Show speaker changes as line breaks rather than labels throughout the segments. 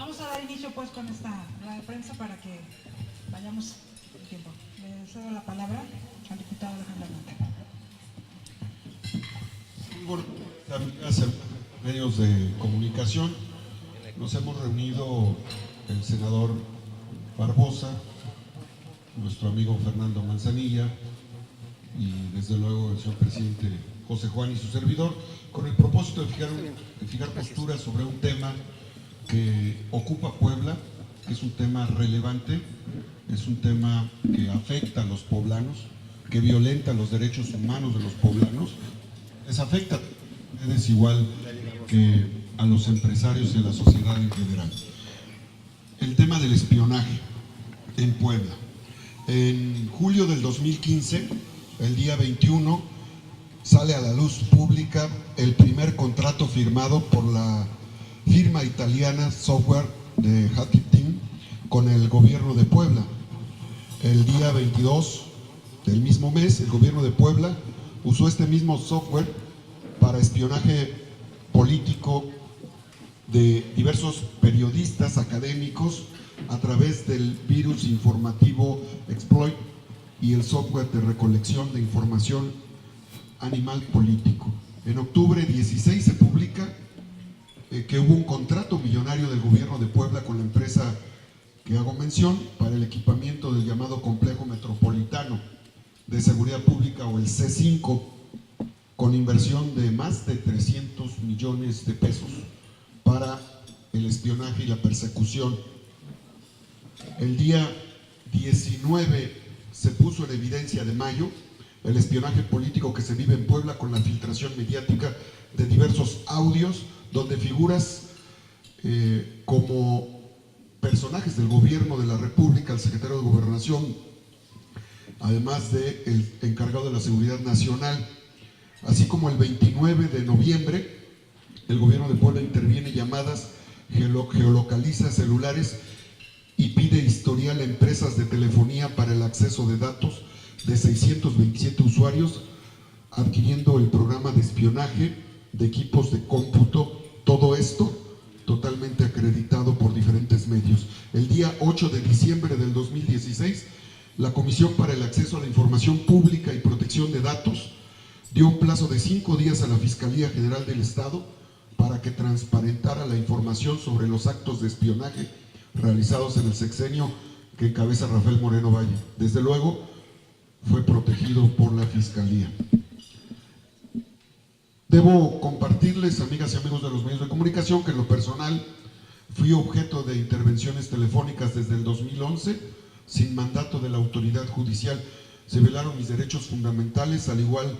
Vamos a dar inicio pues con esta rueda de prensa para que vayamos el tiempo. Le cedo la palabra al diputado Alejandro Hernández.
Bueno, amigas, medios de comunicación, nos hemos reunido el senador Barbosa, nuestro amigo Fernando Manzanilla y desde luego el señor presidente José Juan y su servidor, con el propósito de fijar posturas sobre un tema que ocupa a Puebla, que es un tema relevante, es un tema que afecta a los poblanos, que violenta los derechos humanos de los poblanos, les afecta a ustedes igual que a los empresarios y a la sociedad en general. El tema del espionaje en Puebla. En julio del 2015, el día 21, sale a la luz pública el primer contrato firmado por la firma italiana software de Hacking Team con el gobierno de Puebla. El día 22 del mismo mes, el gobierno de Puebla usó este mismo software para espionaje político de diversos periodistas académicos a través del virus informativo Exploit y el software de recolección de información animal político. En octubre 16 se publica que hubo un contrato millonario del gobierno de Puebla con la empresa que hago mención para el equipamiento del llamado Complejo Metropolitano de Seguridad Pública o el C5, con inversión de más de 300 millones de pesos para el espionaje y la persecución. El día 19 se puso en evidencia de mayo el espionaje político que se vive en Puebla con la filtración mediática de diversos audios donde figuras como personajes del gobierno de la República, el secretario de Gobernación, además del encargado de la Seguridad Nacional, así como el 29 de noviembre, el gobierno de Puebla interviene llamadas, geolocaliza celulares y pide historial a empresas de telefonía para el acceso de datos de 627 usuarios, adquiriendo el programa de espionaje de equipos de cómputo, todo esto totalmente acreditado por diferentes medios. El día 8 de diciembre del 2016, la Comisión para el Acceso a la Información Pública y Protección de Datos dio un plazo de 5 días a la Fiscalía General del Estado para que transparentara la información sobre los actos de espionaje realizados en el sexenio que encabeza Rafael Moreno Valle. Desde luego, fue protegido por la Fiscalía. Debo compartirles, amigas y amigos de los medios de comunicación, que en lo personal fui objeto de intervenciones telefónicas desde el 2011, sin mandato de la autoridad judicial. Se violaron mis derechos fundamentales, al igual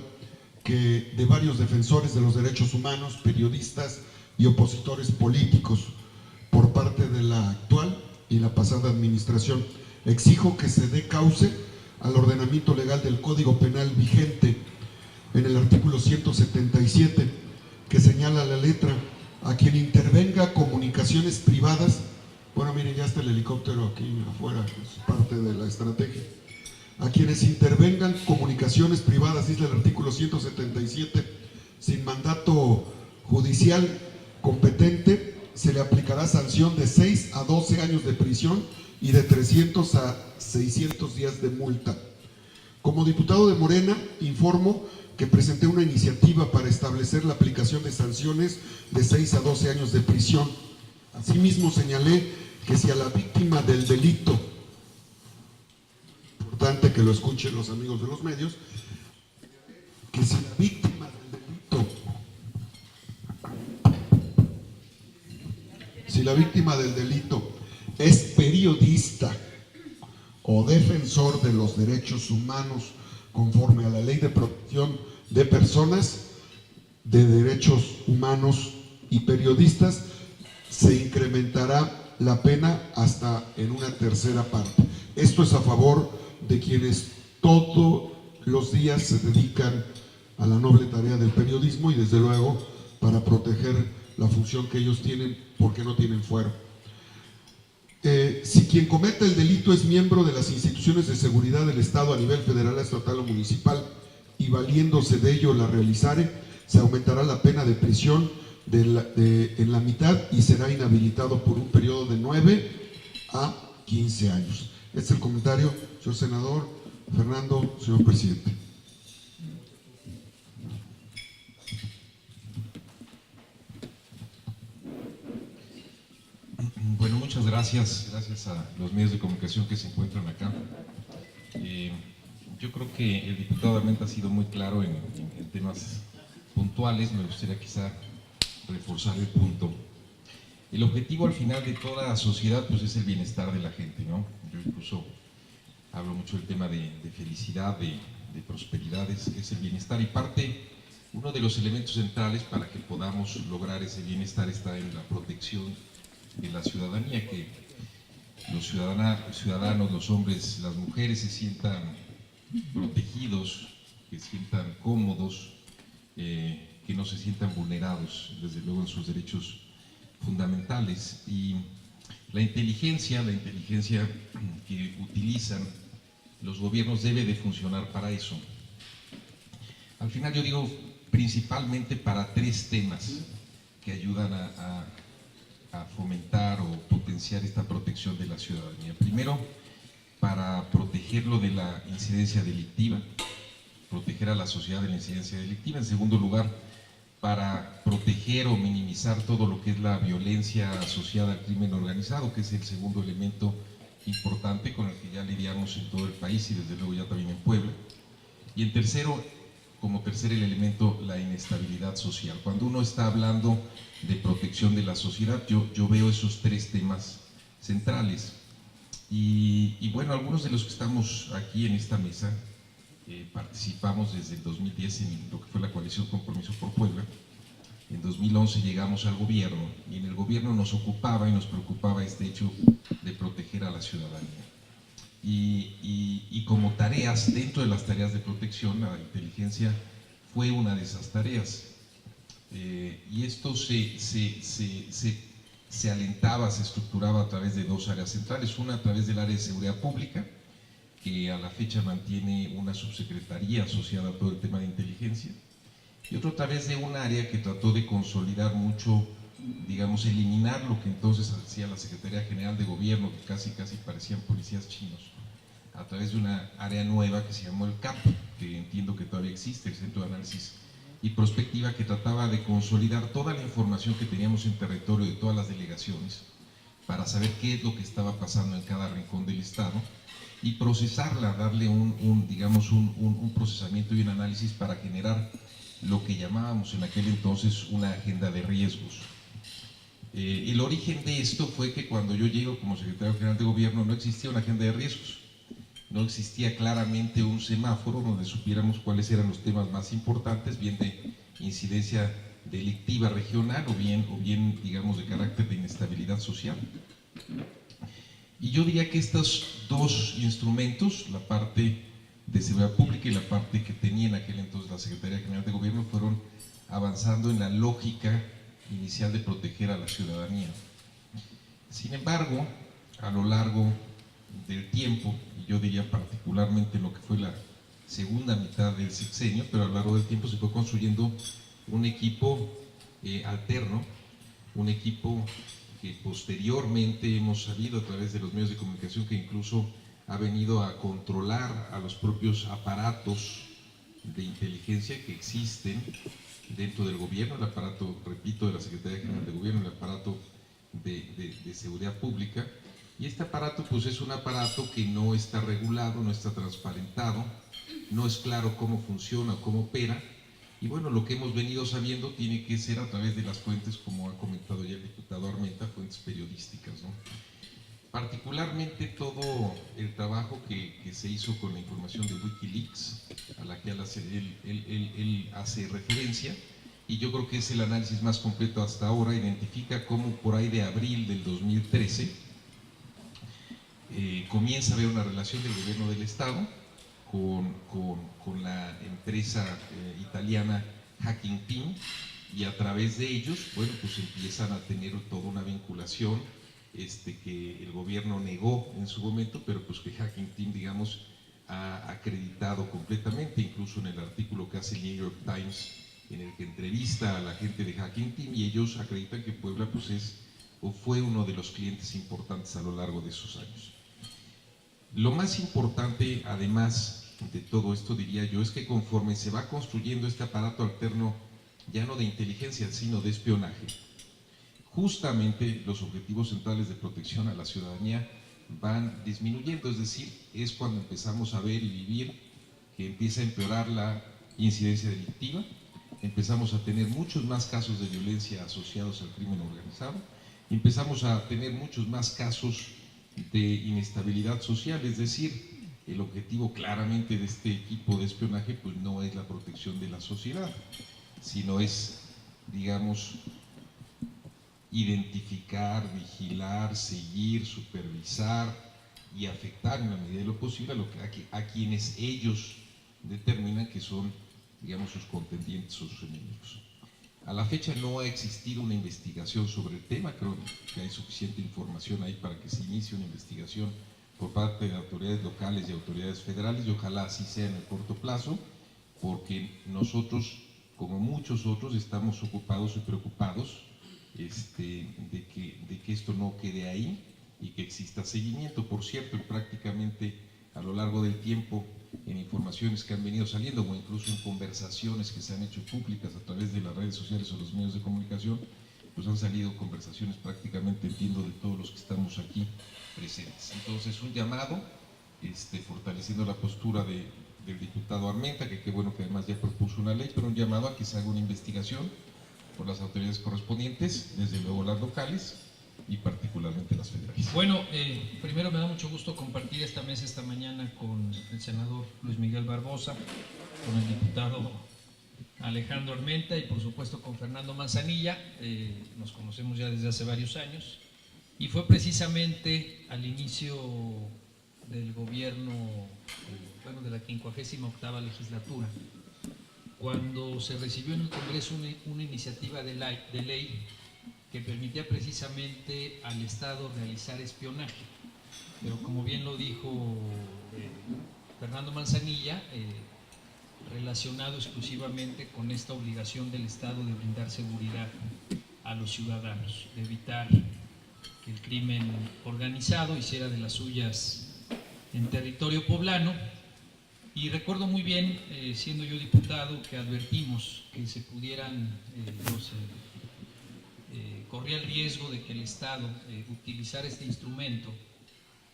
que de varios defensores de los derechos humanos, periodistas y opositores políticos por parte de la actual y la pasada administración. Exijo que se dé cauce al ordenamiento legal del Código Penal vigente en el artículo 177, que señala la letra: a quien intervenga comunicaciones privadas. Bueno, miren, ya está el helicóptero aquí afuera, es parte de la estrategia. A quienes intervengan comunicaciones privadas, dice el artículo 177, sin mandato judicial competente, se le aplicará sanción de 6 a 12 años de prisión y de 300 a 600 días de multa. Como diputado de Morena, informo que presenté una iniciativa para establecer la aplicación de sanciones de 6 a 12 años de prisión. Asimismo, señalé que si a la víctima del delito, importante que lo escuchen los amigos de los medios, que si la víctima del delito es periodista o defensor de los derechos humanos conforme a la Ley de Protección de Personas, de Derechos Humanos y Periodistas, se incrementará la pena hasta en una tercera parte. Esto es a favor de quienes todos los días se dedican a la noble tarea del periodismo y desde luego para proteger la función que ellos tienen porque no tienen fuero. Si quien cometa el delito es miembro de las instituciones de seguridad del Estado a nivel federal, estatal o municipal y valiéndose de ello la realizare, se aumentará la pena de prisión en la mitad y será inhabilitado por un periodo de 9 a 15 años. Este es el comentario, señor senador Fernando, señor presidente.
Bueno, muchas gracias. Gracias a los medios de comunicación que se encuentran acá. Yo creo que el diputado Armenta ha sido muy claro en temas puntuales. Me gustaría quizá reforzar el punto. El objetivo al final de toda sociedad pues es el bienestar de la gente, ¿no? Yo incluso hablo mucho del tema de felicidad, de prosperidad, es el bienestar, y uno de los elementos centrales para que podamos lograr ese bienestar está en la protección de la ciudadanía, que los ciudadanos, los hombres, las mujeres se sientan protegidos, que se sientan cómodos, que no se sientan vulnerados, desde luego, en sus derechos fundamentales. Y la inteligencia que utilizan los gobiernos debe de funcionar para eso. Al final yo digo principalmente para tres temas que ayudan a fomentar o potenciar esta protección de la ciudadanía. Primero, para protegerlo de la incidencia delictiva, proteger a la sociedad de la incidencia delictiva. En segundo lugar, para proteger o minimizar todo lo que es la violencia asociada al crimen organizado, que es el segundo elemento importante con el que ya lidiamos en todo el país y desde luego ya también en Puebla. Y en tercero, como tercer elemento, la inestabilidad social. Cuando uno está hablando de protección de la sociedad, yo veo esos tres temas centrales. Y bueno, algunos de los que estamos aquí en esta mesa participamos desde el 2010 en lo que fue la coalición Compromiso por Puebla. En 2011 llegamos al gobierno y en el gobierno nos ocupaba y nos preocupaba este hecho de proteger a la ciudadanía. Y como tareas, dentro de las tareas de protección, la inteligencia fue una de esas tareas. Y esto se alentaba, se estructuraba a través de dos áreas centrales. Una a través del área de seguridad pública, que a la fecha mantiene una subsecretaría asociada a todo el tema de inteligencia, y otro a través de un área que trató de consolidar mucho, digamos, eliminar lo que entonces hacía la Secretaría General de Gobierno, que casi parecían policías chinos, a través de una área nueva que se llamó el CAP, que entiendo que todavía existe, el Centro de Análisis y Prospectiva, que trataba de consolidar toda la información que teníamos en territorio de todas las delegaciones para saber qué es lo que estaba pasando en cada rincón del Estado y procesarla, darle un procesamiento y un análisis para generar lo que llamábamos en aquel entonces una agenda de riesgos. El origen de esto fue que cuando yo llego como secretario general de gobierno no existía una agenda de riesgos, no existía claramente un semáforo donde supiéramos cuáles eran los temas más importantes, bien de incidencia delictiva regional o bien digamos de carácter de inestabilidad social. Y yo diría que estos dos instrumentos, la parte de seguridad pública y la parte que tenía en aquel entonces la Secretaría General de Gobierno, fueron avanzando en la lógica inicial de proteger a la ciudadanía. Sin embargo, a lo largo del tiempo, y yo diría particularmente lo que fue la segunda mitad del sexenio, pero a lo largo del tiempo se fue construyendo un equipo alterno, un equipo que posteriormente hemos sabido a través de los medios de comunicación que incluso ha venido a controlar a los propios aparatos de inteligencia que existen dentro del gobierno, el aparato, repito, de la Secretaría General de Gobierno, el aparato de seguridad pública. Y este aparato pues es un aparato que no está regulado, no está transparentado, no es claro cómo funciona o cómo opera. Y bueno, lo que hemos venido sabiendo tiene que ser a través de las fuentes, como ha comentado ya el diputado Armenta, fuentes periodísticas, ¿no? Particularmente todo el trabajo que se hizo con la información de Wikileaks, a la que él hace referencia, y yo creo que es el análisis más completo hasta ahora. Identifica cómo por ahí de abril del 2013 comienza a haber una relación del gobierno del Estado con la empresa italiana Hacking Team, y a través de ellos, bueno, pues empiezan a tener toda una vinculación que el gobierno negó en su momento, pero pues que Hacking Team, digamos, ha acreditado completamente, incluso en el artículo que hace el New York Times en el que entrevista a la gente de Hacking Team y ellos acreditan que Puebla pues es o fue uno de los clientes importantes a lo largo de esos años. Lo más importante, además de todo esto, diría yo, es que conforme se va construyendo este aparato alterno, ya no de inteligencia, sino de espionaje, justamente los objetivos centrales de protección a la ciudadanía van disminuyendo, es decir, es cuando empezamos a ver y vivir que empieza a empeorar la incidencia delictiva, empezamos a tener muchos más casos de violencia asociados al crimen organizado, empezamos a tener muchos más casos de inestabilidad social, es decir, el objetivo claramente de este tipo de espionaje pues no es la protección de la sociedad, sino es, digamos, identificar, vigilar, seguir, supervisar y afectar en la medida de lo posible a quienes ellos determinan que son, digamos, sus contendientes o sus enemigos. A la fecha no ha existido una investigación sobre el tema, creo que hay suficiente información ahí para que se inicie una investigación por parte de autoridades locales y autoridades federales, y ojalá así sea en el corto plazo, porque nosotros, como muchos otros, estamos ocupados y preocupados de que esto no quede ahí y que exista seguimiento. Por cierto, prácticamente a lo largo del tiempo, en informaciones que han venido saliendo o incluso en conversaciones que se han hecho públicas a través de las redes sociales o los medios de comunicación, pues han salido conversaciones prácticamente, entiendo, de todos los que estamos aquí presentes. Entonces, un llamado, fortaleciendo la postura del diputado Armenta, que qué bueno que además ya propuso una ley, pero un llamado a que se haga una investigación por las autoridades correspondientes, desde luego las locales y particularmente las federales.
Bueno, primero me da mucho gusto compartir esta mesa esta mañana con el senador Luis Miguel Barbosa, con el diputado Alejandro Armenta y por supuesto con Fernando Manzanilla. Nos conocemos ya desde hace varios años y fue precisamente al inicio del gobierno, de la 58ª legislatura, cuando se recibió en el Congreso una iniciativa de ley que permitía precisamente al Estado realizar espionaje. Pero como bien lo dijo Fernando Manzanilla, relacionado exclusivamente con esta obligación del Estado de brindar seguridad a los ciudadanos, de evitar que el crimen organizado hiciera de las suyas en territorio poblano. Y recuerdo muy bien, siendo yo diputado, que advertimos que se pudieran, corría el riesgo de que el Estado utilizara este instrumento,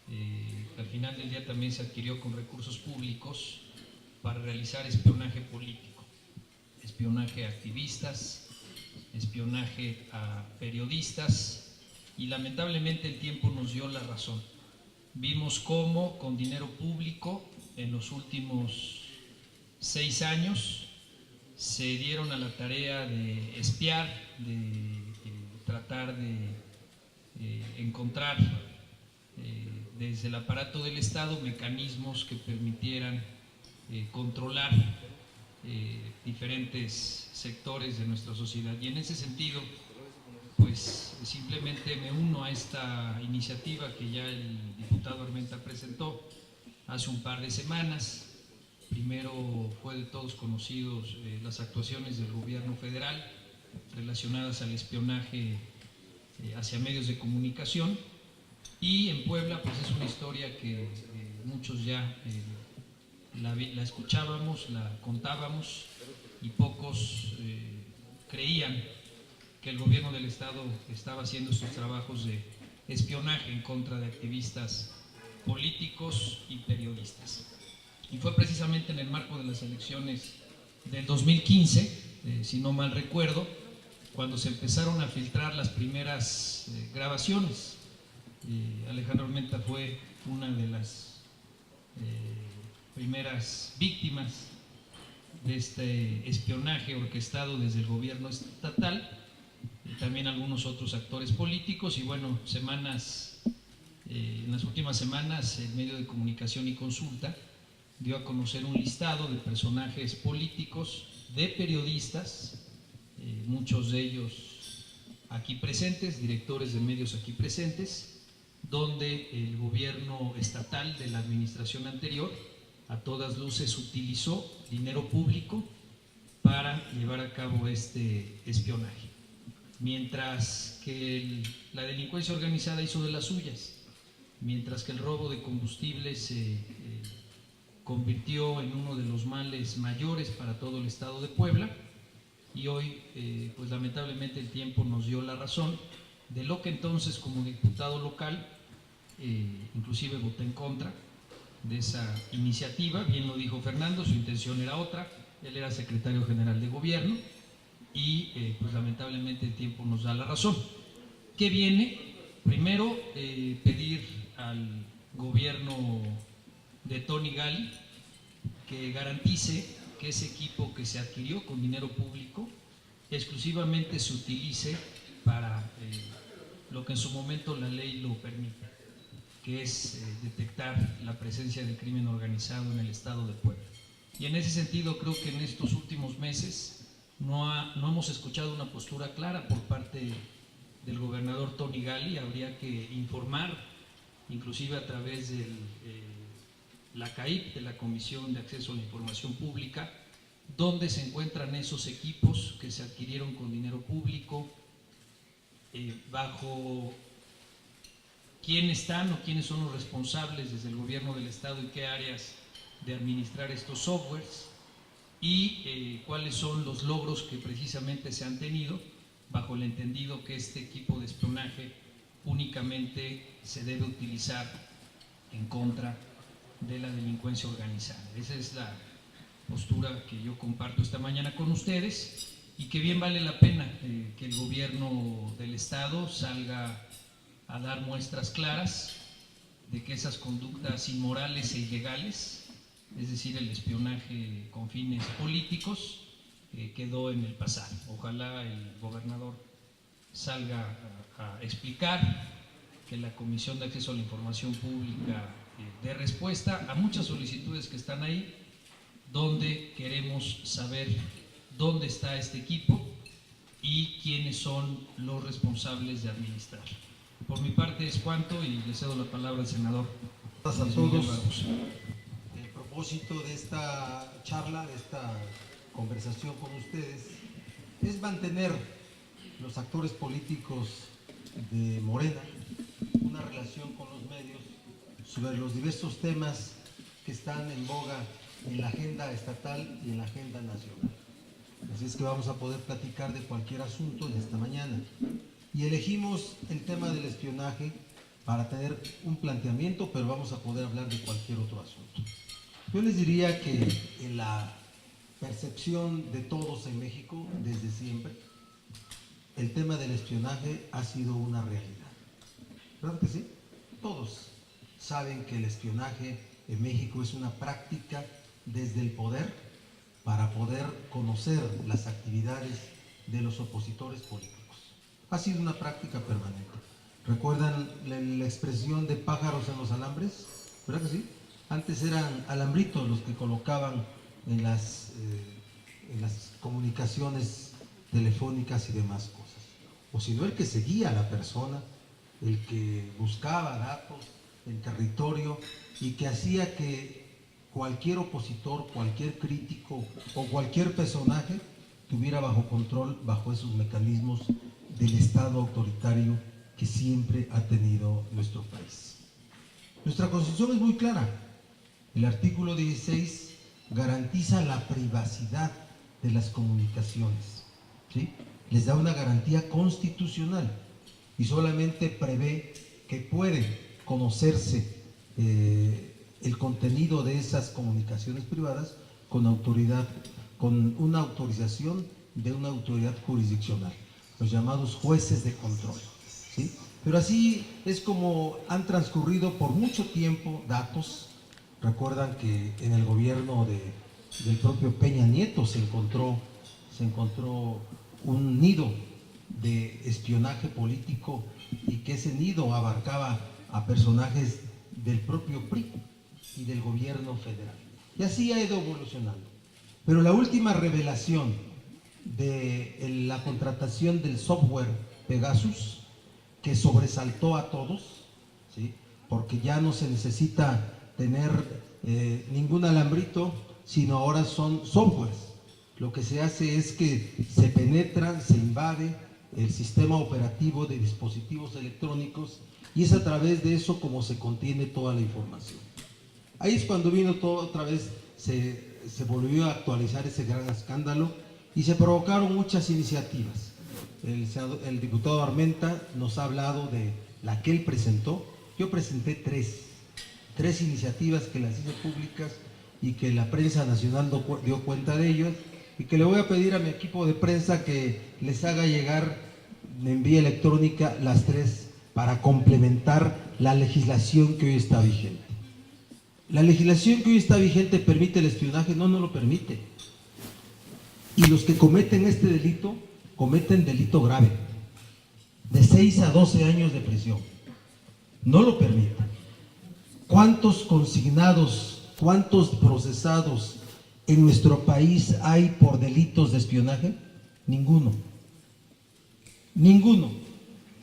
que al final del día también se adquirió con recursos públicos, para realizar espionaje político, espionaje a activistas, espionaje a periodistas, y lamentablemente el tiempo nos dio la razón. Vimos cómo con dinero público en los últimos 6 años se dieron a la tarea de espiar, de tratar de encontrar desde el aparato del Estado mecanismos que permitieran controlar diferentes sectores de nuestra sociedad. Y en ese sentido, pues simplemente me uno a esta iniciativa que ya el diputado Armenta presentó hace un par de semanas. Primero fue de todos conocidos las actuaciones del gobierno federal relacionadas al espionaje hacia medios de comunicación, y en Puebla pues es una historia que muchos ya la escuchábamos, la contábamos, y pocos creían que el gobierno del Estado estaba haciendo estos trabajos de espionaje en contra de activistas políticos y periodistas. Y fue precisamente en el marco de las elecciones del 2015, si no mal recuerdo, cuando se empezaron a filtrar las primeras grabaciones. Alejandro Armenta fue una de las primeras víctimas de este espionaje orquestado desde el gobierno estatal, y también algunos otros actores políticos. Y bueno, en las últimas semanas el medio de comunicación y consulta dio a conocer un listado de personajes políticos, de periodistas, muchos de ellos aquí presentes, directores de medios aquí presentes, donde el gobierno estatal de la administración anterior a todas luces utilizó dinero público para llevar a cabo este espionaje. Mientras que la delincuencia organizada hizo de las suyas, mientras que el robo de combustible se convirtió en uno de los males mayores para todo el estado de Puebla, y hoy pues lamentablemente el tiempo nos dio la razón de lo que entonces como diputado local inclusive voté en contra de esa iniciativa. Bien lo dijo Fernando, su intención era otra, él era secretario general de gobierno y pues lamentablemente el tiempo nos da la razón. ¿Qué viene? Primero pedir al gobierno de Tony Gali que garantice que ese equipo que se adquirió con dinero público exclusivamente se utilice para lo que en su momento la ley lo permite, que es detectar la presencia del crimen organizado en el estado de Puebla. Y en ese sentido creo que en estos últimos meses no hemos escuchado una postura clara por parte del gobernador Tony Gali. Habría que informar, inclusive a través de la CAIP, de la Comisión de Acceso a la Información Pública, dónde se encuentran esos equipos que se adquirieron con dinero público, bajo quién están o quiénes son los responsables desde el gobierno del estado y qué áreas de administrar estos softwares, y cuáles son los logros que precisamente se han tenido bajo el entendido que este equipo de espionaje únicamente se debe utilizar en contra de la delincuencia organizada. Esa es la postura que yo comparto esta mañana con ustedes, y que bien vale la pena que el gobierno del estado salga a dar muestras claras de que esas conductas inmorales e ilegales, es decir, el espionaje con fines políticos, quedó en el pasado. Ojalá el gobernador salga a explicar, que la Comisión de Acceso a la Información Pública dé respuesta a muchas solicitudes que están ahí, donde queremos saber dónde está este equipo y quiénes son los responsables de administrarlo. Por mi parte es cuanto, y le cedo la palabra al senador.
Gracias a todos. El propósito de esta charla, de esta conversación con ustedes, es mantener los actores políticos de Morena una relación con los medios sobre los diversos temas que están en boga en la agenda estatal y en la agenda nacional. Así es que vamos a poder platicar de cualquier asunto en esta mañana. Y elegimos el tema del espionaje para tener un planteamiento, pero vamos a poder hablar de cualquier otro asunto. Yo les diría que en la percepción de todos en México, desde siempre, el tema del espionaje ha sido una realidad. ¿Verdad que sí? Todos saben que el espionaje en México es una práctica desde el poder para poder conocer las actividades de los opositores políticos. Ha sido una práctica permanente. ¿Recuerdan la expresión de pájaros en los alambres? ¿Verdad que sí? Antes eran alambritos los que colocaban en las comunicaciones telefónicas y demás cosas. O si no, el que seguía a la persona, el que buscaba datos, el territorio, y que hacía que cualquier opositor, cualquier crítico o cualquier personaje tuviera bajo control, bajo esos mecanismos del Estado autoritario que siempre ha tenido nuestro país. Nuestra Constitución es muy clara. El artículo 16 garantiza la privacidad de las comunicaciones, ¿sí? Les da una garantía constitucional y solamente prevé que puede conocerse el contenido de esas comunicaciones privadas con una autorización de una autoridad jurisdiccional, los llamados jueces de control, ¿sí? Pero así es como han transcurrido por mucho tiempo datos. Recuerdan que en el gobierno del propio Peña Nieto se encontró un nido de espionaje político, y que ese nido abarcaba a personajes del propio PRI y del gobierno federal. Y así ha ido evolucionando. Pero la última revelación de la contratación del software Pegasus, que sobresaltó a todos, ¿sí? Porque ya no se necesita tener ningún alambrito, sino ahora son softwares lo que se hace es que se penetra, se invade el sistema operativo de dispositivos electrónicos y es a través de eso como se contiene toda la información. Ahí es cuando vino todo otra vez, se volvió a actualizar ese gran escándalo y se provocaron muchas iniciativas. El diputado Armenta nos ha hablado de la que él presentó. Yo presenté tres iniciativas que las hice públicas y que la prensa nacional dio cuenta de ellos, y que le voy a pedir a mi equipo de prensa que les haga llegar en vía electrónica las tres para complementar la legislación que hoy está vigente. La legislación que hoy está vigente permite el espionaje, no lo permite. Y los que cometen este delito, cometen delito grave, de 6 a 12 años de prisión. No lo permite. ¿Cuántos consignados, cuántos procesados en nuestro país hay por delitos de espionaje? Ninguno. Ninguno.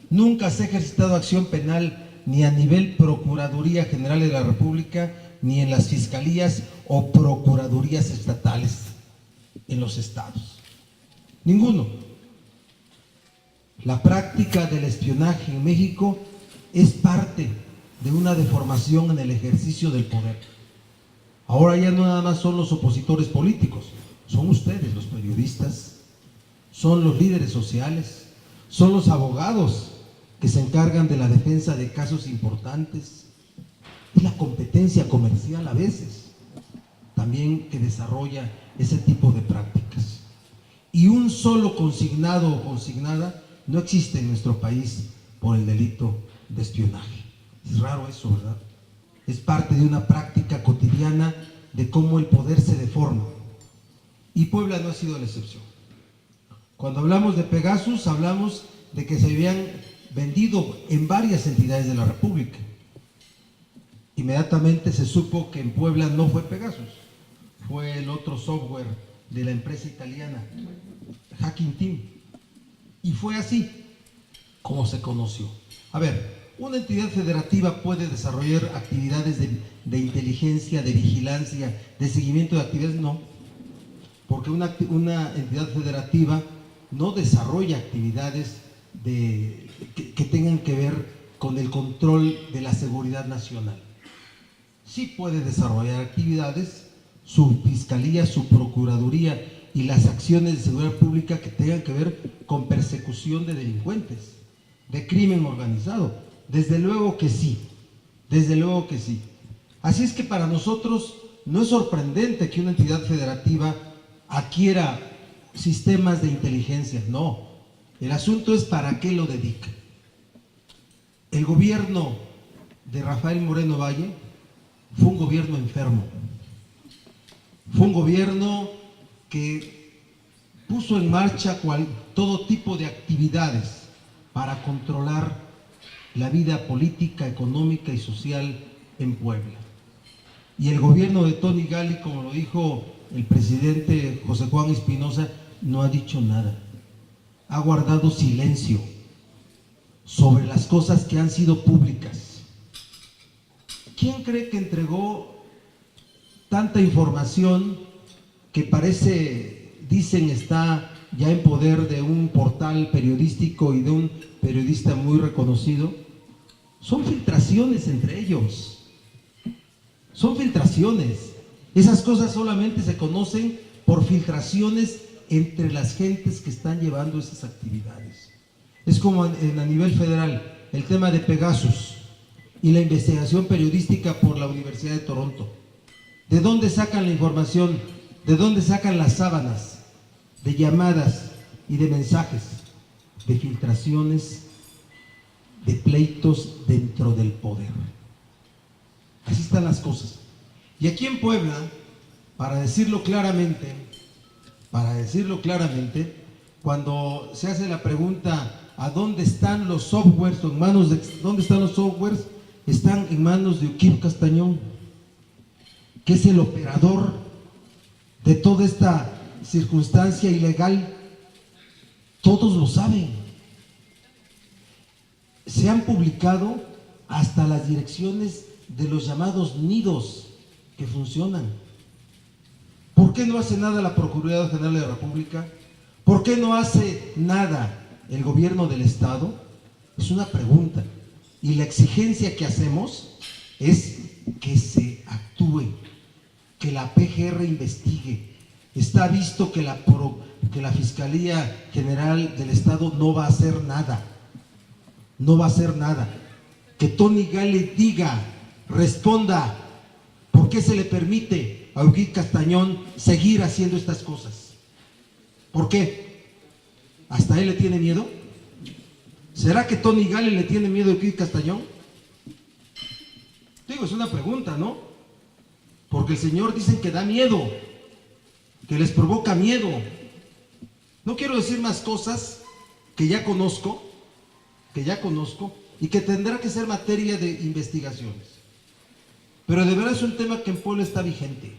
Nunca se ha ejercitado acción penal ni a nivel Procuraduría General de la República, ni en las fiscalías o procuradurías estatales en los estados. Ninguno. La práctica del espionaje en México es parte de una deformación en el ejercicio del poder. Ahora ya no nada más son los opositores políticos, son ustedes los periodistas, son los líderes sociales, son los abogados que se encargan de la defensa de casos importantes, y la competencia comercial a veces también que desarrolla ese tipo de prácticas. Y un solo consignado o consignada no existe en nuestro país por el delito de espionaje. Es raro eso, ¿verdad? Es parte de una práctica cotidiana de cómo el poder se deforma. Y Puebla no ha sido la excepción. Cuando hablamos de Pegasus, hablamos de que se habían vendido en varias entidades de la República. Inmediatamente se supo que en Puebla no fue Pegasus, fue el otro software de la empresa italiana, Hacking Team. Y fue así como se conoció. A ver, una entidad federativa puede desarrollar actividades de inteligencia, de vigilancia, de seguimiento de actividades, no. Porque una entidad federativa no desarrolla actividades que tengan que ver con el control de la seguridad nacional. Sí puede desarrollar actividades, su fiscalía, su procuraduría y las acciones de seguridad pública que tengan que ver con persecución de delincuentes, de crimen organizado. Desde luego que sí, desde luego que sí. Así es que para nosotros no es sorprendente que una entidad federativa adquiera sistemas de inteligencia, no. El asunto es para qué lo dedica. El gobierno de Rafael Moreno Valle fue un gobierno enfermo. Fue un gobierno que puso en marcha todo tipo de actividades para controlar la vida política, económica y social en Puebla. Y el gobierno de Tony Gali, como lo dijo el presidente José Juan Espinosa, no ha dicho nada. Ha guardado silencio sobre las cosas que han sido públicas. ¿Quién cree que entregó tanta información que dicen está ya en poder de un portal periodístico y de un periodista muy reconocido? Son filtraciones entre ellos. Son filtraciones. Esas cosas solamente se conocen por filtraciones entre las gentes que están llevando esas actividades. Es como a nivel federal, el tema de Pegasus y la investigación periodística por la Universidad de Toronto. ¿De dónde sacan la información? ¿De dónde sacan las sábanas de llamadas y de mensajes? De filtraciones, de pleitos dentro del poder. Así están las cosas. Y aquí en Puebla, para decirlo claramente, cuando se hace la pregunta ¿a dónde están los softwares? ¿O en manos de dónde están los softwares? Están en manos de Uquío Castañón, que es el operador de toda esta circunstancia ilegal. Todos lo saben. Se han publicado hasta las direcciones de los llamados nidos que funcionan. ¿Por qué no hace nada la Procuraduría General de la República? ¿Por qué no hace nada el gobierno del Estado? Es una pregunta. Y la exigencia que hacemos es que se actúe, que la PGR investigue. Está visto que la Fiscalía General del Estado no va a hacer nada. No va a hacer nada. Que Tony Gale diga, responda, ¿por qué se le permite a Eugui Castañón seguir haciendo estas cosas? ¿Por qué? ¿Hasta él le tiene miedo? ¿Será que Tony Gale le tiene miedo a Eugui Castañón? Digo, es una pregunta, ¿no? Porque el señor dicen que da miedo, que les provoca miedo. No quiero decir más cosas que ya conozco, y que tendrá que ser materia de investigaciones. Pero de verdad es un tema que en Puebla está vigente,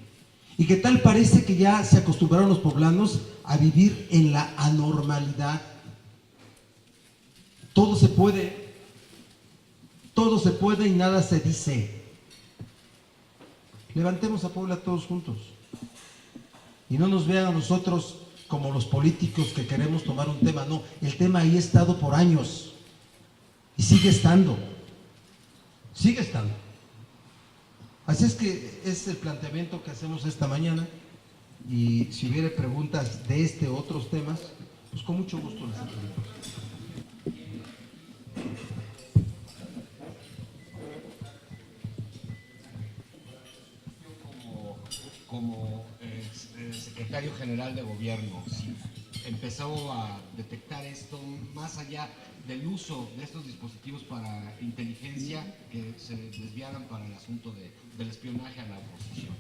y que tal parece que ya se acostumbraron los poblanos a vivir en la anormalidad. Todo se puede y nada se dice. Levantemos a Puebla todos juntos, y no nos vean a nosotros como los políticos que queremos tomar un tema. No, el tema ahí ha estado por años, y sigue estando. Así es que es el planteamiento que hacemos esta mañana, y si hubiera preguntas de este u otros temas, pues con mucho gusto las atendemos.
Como secretario general de gobierno, si empezó a detectar esto más allá del uso de estos dispositivos para inteligencia que se desviaran para el asunto del espionaje a la oposición.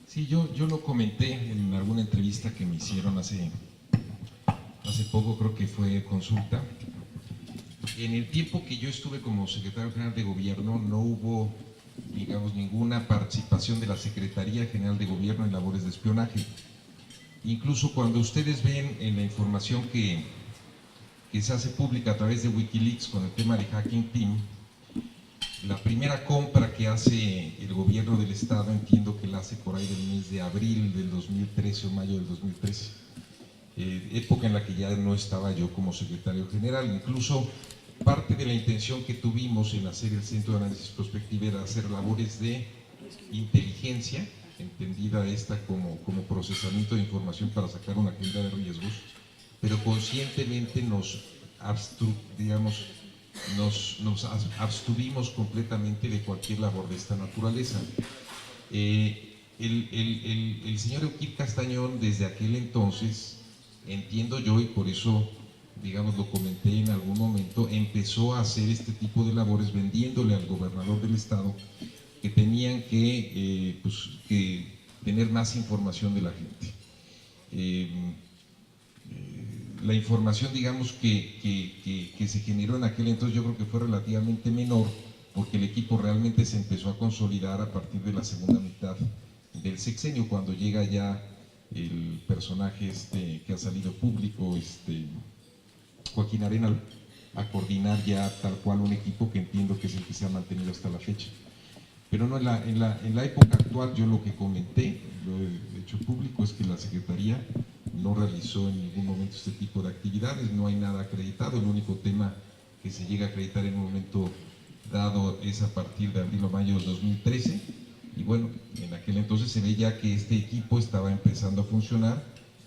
Sí, yo lo comenté en alguna entrevista que me hicieron hace poco, creo que fue Consulta. En el tiempo que yo estuve como secretario general de gobierno no hubo, digamos, ninguna participación de la Secretaría General de Gobierno en labores de espionaje. Incluso cuando ustedes ven en la información que se hace pública a través de Wikileaks con el tema de Hacking Team, la primera compra que hace el gobierno del estado, entiendo que la hace por ahí del mes de abril del 2013 o mayo del 2013, época en la que ya no estaba yo como secretario general. Incluso parte de la intención que tuvimos en hacer el Centro de Análisis Prospectivo era hacer labores de inteligencia, entendida esta como procesamiento de información para sacar una agenda de riesgos, pero conscientemente nos abstuvimos completamente de cualquier labor de esta naturaleza. El señor Eugui Castañón, desde aquel entonces, entiendo yo, y por eso, digamos, lo comenté en algún momento, empezó a hacer este tipo de labores vendiéndole al gobernador del estado que tenían que tener más información de la gente. La información, digamos, que se generó en aquel entonces, yo creo que fue relativamente menor, porque el equipo realmente se empezó a consolidar a partir de la segunda mitad del sexenio, cuando llega ya el personaje que ha salido público, Joaquín Arenal, a coordinar ya tal cual un equipo que entiendo que es el que se ha mantenido hasta la fecha. Pero no, en la época actual, yo lo que comenté, lo he hecho público, es que la Secretaría no realizó en ningún momento este tipo de actividades, no hay nada acreditado. El único tema que se llega a acreditar en un momento dado es a partir de abril o mayo de 2013, y bueno, en aquel entonces se ve ya que este equipo estaba empezando a funcionar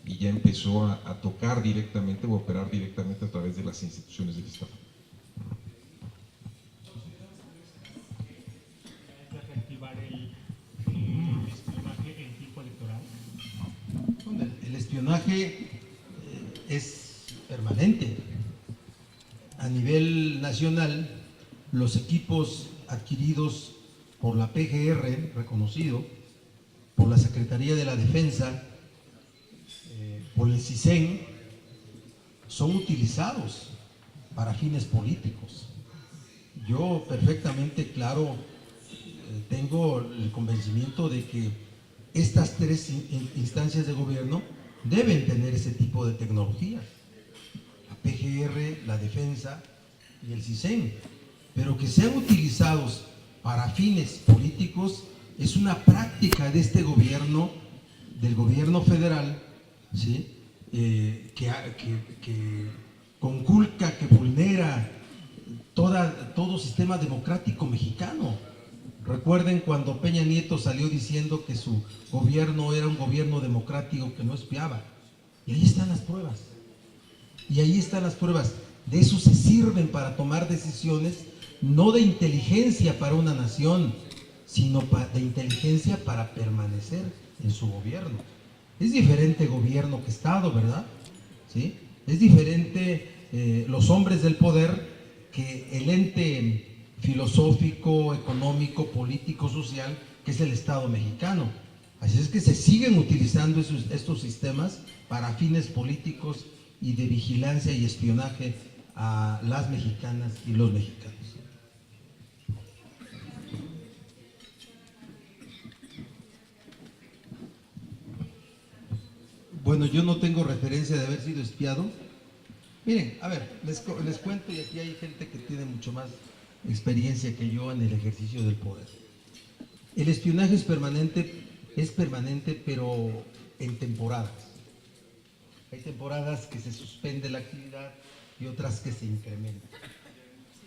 y ya empezó a tocar directamente o a operar directamente a través de las instituciones del Estado.
Reactivar el espionaje en tiempo electoral.
El espionaje es permanente. A nivel nacional, los equipos adquiridos por la PGR, reconocido, por la Secretaría de la Defensa, por el CISEN, son utilizados para fines políticos. Yo perfectamente claro tengo el convencimiento de que estas tres instancias de gobierno deben tener ese tipo de tecnología: la PGR, la Defensa y el CISEN, pero que sean utilizados para fines políticos es una práctica de este gobierno del gobierno federal, ¿sí? Que conculca, que vulnera todo sistema democrático mexicano. Recuerden cuando Peña Nieto salió diciendo que su gobierno era un gobierno democrático que no espiaba. Y ahí están las pruebas. Y ahí están las pruebas. De eso se sirven para tomar decisiones, no de inteligencia para una nación, sino de inteligencia para permanecer en su gobierno. Es diferente gobierno que Estado, ¿verdad? ¿Sí? Es diferente los hombres del poder que el ente filosófico, económico, político, social, que es el Estado mexicano. Así es que se siguen utilizando estos sistemas para fines políticos y de vigilancia y espionaje a las mexicanas y los mexicanos. Bueno, yo no tengo referencia de haber sido espiado. Miren, a ver, les cuento, y aquí hay gente que tiene mucho más experiencia que yo en el ejercicio del poder. El espionaje es permanente, pero en temporadas. Hay temporadas que se suspende la actividad y otras que se incrementa.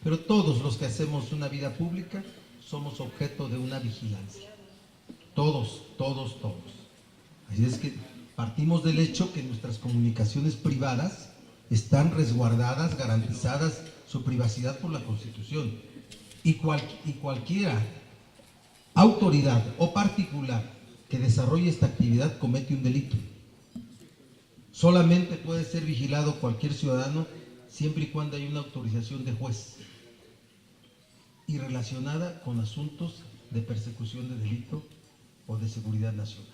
Pero todos los que hacemos una vida pública somos objeto de una vigilancia. Todos. Así es que partimos del hecho que nuestras comunicaciones privadas están resguardadas, garantizadas su privacidad por la Constitución. Y cualquiera autoridad o particular que desarrolle esta actividad comete un delito. Solamente puede ser vigilado cualquier ciudadano siempre y cuando haya una autorización de juez y relacionada con asuntos de persecución de delito o de seguridad nacional.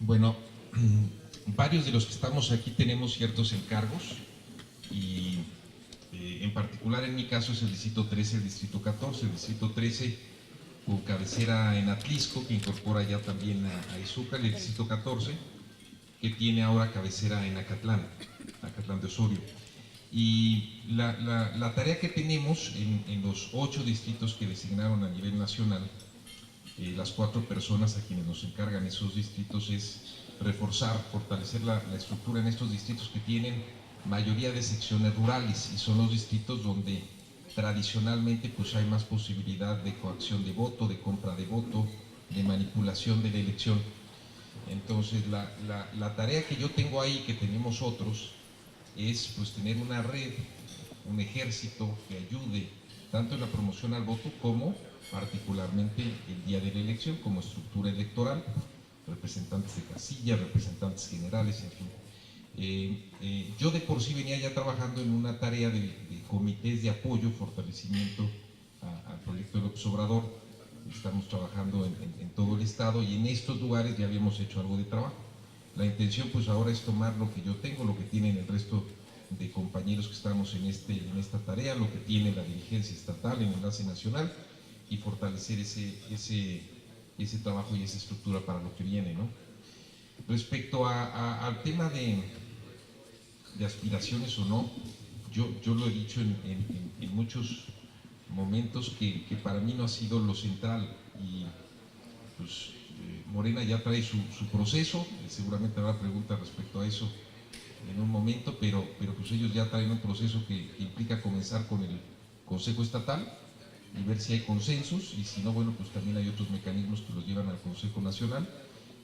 Bueno, varios de los que estamos aquí tenemos ciertos encargos y en particular en mi caso es el distrito 13, el distrito 14, el distrito 13 con cabecera en Atlisco, que incorpora ya también a Izúcar, y el distrito 14 que tiene ahora cabecera en Acatlán de Osorio. Y la tarea que tenemos en los 8 distritos que designaron a nivel nacional, las 4 personas a quienes nos encargan esos distritos, es reforzar, fortalecer la estructura en estos distritos que tienen mayoría de secciones rurales y son los distritos donde tradicionalmente pues hay más posibilidad de coacción de voto, de compra de voto, de manipulación de la elección. Entonces la tarea que yo tengo ahí, que tenemos otros, es pues tener una red, un ejército que ayude tanto en la promoción al voto como particularmente el día de la elección, como estructura electoral, representantes de casilla, representantes generales, en fin. Yo de por sí venía ya trabajando en una tarea de comités de apoyo, fortalecimiento al proyecto de López Obrador. Estamos trabajando en todo el estado y en estos lugares ya habíamos hecho algo de trabajo. La intención pues ahora es tomar lo que yo tengo, lo que tienen el resto de compañeros que estamos en esta tarea, lo que tiene la dirigencia estatal, el enlace nacional, y fortalecer ese trabajo y esa estructura para lo que viene, ¿no? Respecto al tema de aspiraciones o no, yo lo he dicho en muchos momentos que para mí no ha sido lo central y pues Morena ya trae su proceso, seguramente habrá preguntas respecto a eso en un momento, pero pues ellos ya traen un proceso que implica comenzar con el Consejo Estatal y ver si hay consensos, y si no, bueno, pues también hay otros mecanismos que los llevan al Consejo Nacional.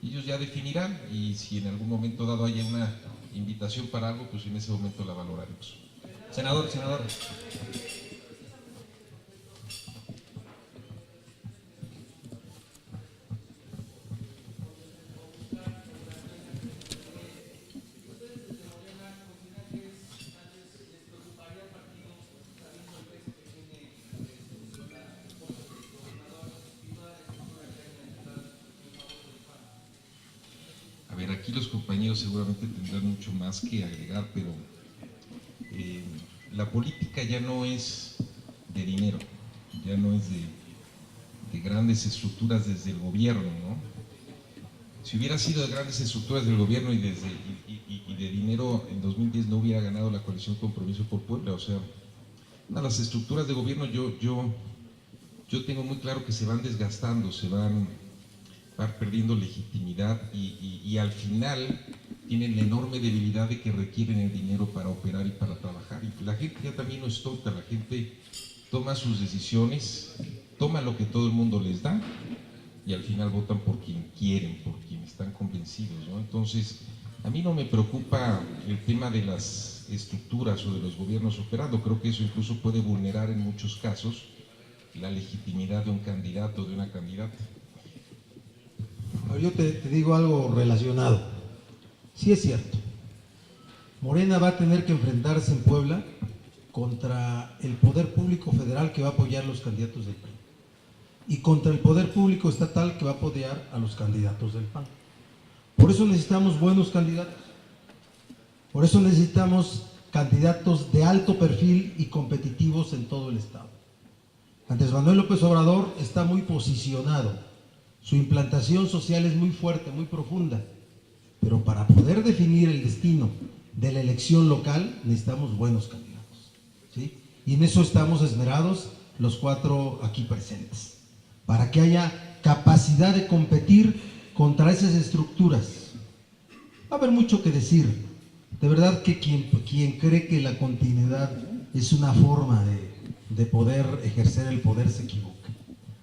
Ellos ya definirán, y si en algún momento dado haya una invitación para algo, pues en ese momento la valoraremos.
Senador.
aquí los compañeros seguramente tendrán mucho más que agregar, pero la política ya no es de dinero, ya no es de grandes estructuras desde el gobierno, ¿no? Si hubiera sido de grandes estructuras del gobierno y de dinero, en 2010 no hubiera ganado la coalición Compromiso por Puebla. O sea, las estructuras de gobierno yo tengo muy claro que se van desgastando, se van perdiendo legitimidad y al final tienen la enorme debilidad de que requieren el dinero para operar y para trabajar. Y la gente ya también no es tonta, la gente toma sus decisiones, toma lo que todo el mundo les da y al final votan por quien quieren, por quien están convencidos, ¿no? Entonces, a mí no me preocupa el tema de las estructuras o de los gobiernos operando. Creo que eso incluso puede vulnerar en muchos casos la legitimidad de un candidato o de una candidata.
Yo te digo algo relacionado. Sí es cierto, Morena va a tener que enfrentarse en Puebla contra el poder público federal que va a apoyar los candidatos del PRI y contra el poder público estatal que va a apoyar a los candidatos del PAN. Por eso necesitamos buenos candidatos, por eso necesitamos candidatos de alto perfil y competitivos en todo el estado. Andrés Manuel López Obrador está muy posicionado, su implantación social es muy fuerte, muy profunda, pero para poder definir el destino de la elección local necesitamos buenos candidatos, ¿sí? Y en eso estamos esmerados los 4 aquí presentes, para que haya capacidad de competir contra esas estructuras. Va a haber mucho que decir. De verdad que quien cree que la continuidad es una forma de poder ejercer el poder se equivoca.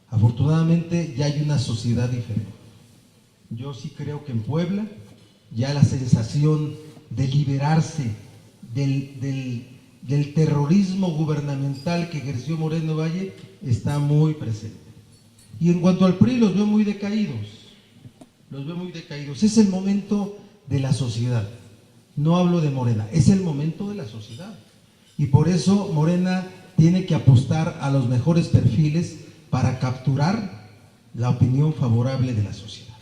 Afortunadamente ya hay una sociedad diferente. Yo sí creo que en Puebla ya la sensación de liberarse del terrorismo gubernamental que ejerció Moreno Valle está muy presente. Y en cuanto al PRI, los veo muy decaídos. Es el momento de la sociedad. No hablo de Morena, es el momento de la sociedad. Y por eso Morena tiene que apostar a los mejores perfiles para capturar la opinión favorable de la sociedad.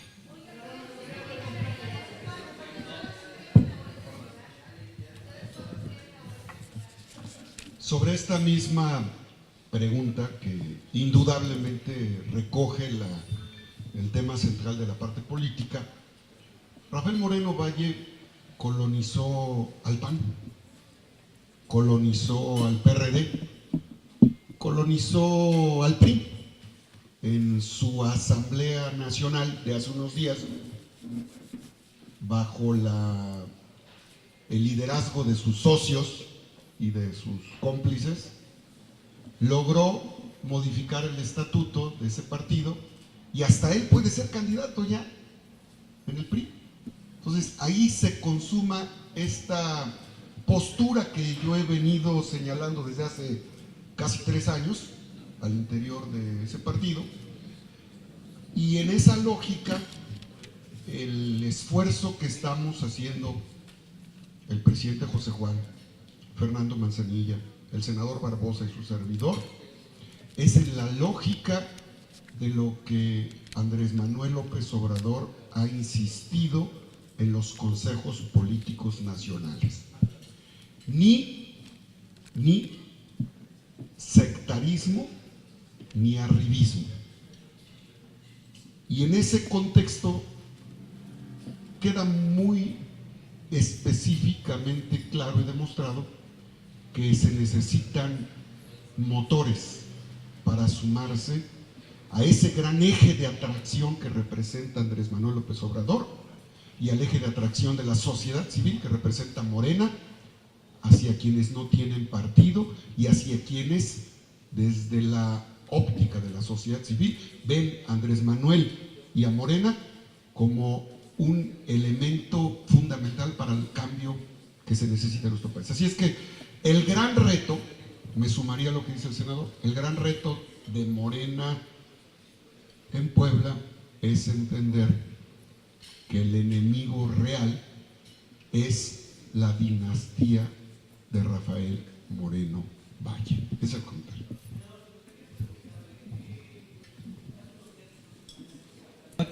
Sobre esta misma pregunta que indudablemente recoge el tema central de la parte política, Rafael Moreno Valle colonizó al PAN, colonizó al PRD, colonizó al PRI. En su Asamblea Nacional de hace unos días, bajo el liderazgo de sus socios y de sus cómplices, logró modificar el estatuto de ese partido y hasta él puede ser candidato ya en el PRI. Entonces ahí se consuma esta postura que yo he venido señalando desde hace casi 3 años al interior de ese partido, y en esa lógica el esfuerzo que estamos haciendo el presidente José Juan, Fernando Manzanilla, el senador Barbosa y su servidor, es en la lógica de lo que Andrés Manuel López Obrador ha insistido en los consejos políticos nacionales. Ni sectarismo ni arribismo. Y en ese contexto queda muy específicamente claro y demostrado que se necesitan motores para sumarse a ese gran eje de atracción que representa Andrés Manuel López Obrador y al eje de atracción de la sociedad civil que representa Morena, hacia quienes no tienen partido y hacia quienes desde la óptica de la sociedad civil ven a Andrés Manuel y a Morena como un elemento fundamental para el cambio que se necesita en nuestro país. Así es que el gran reto, me sumaría a lo que dice el senador, el gran reto de Morena en Puebla es entender que el enemigo real es la dinastía de Rafael Moreno Valle. Es el comentario.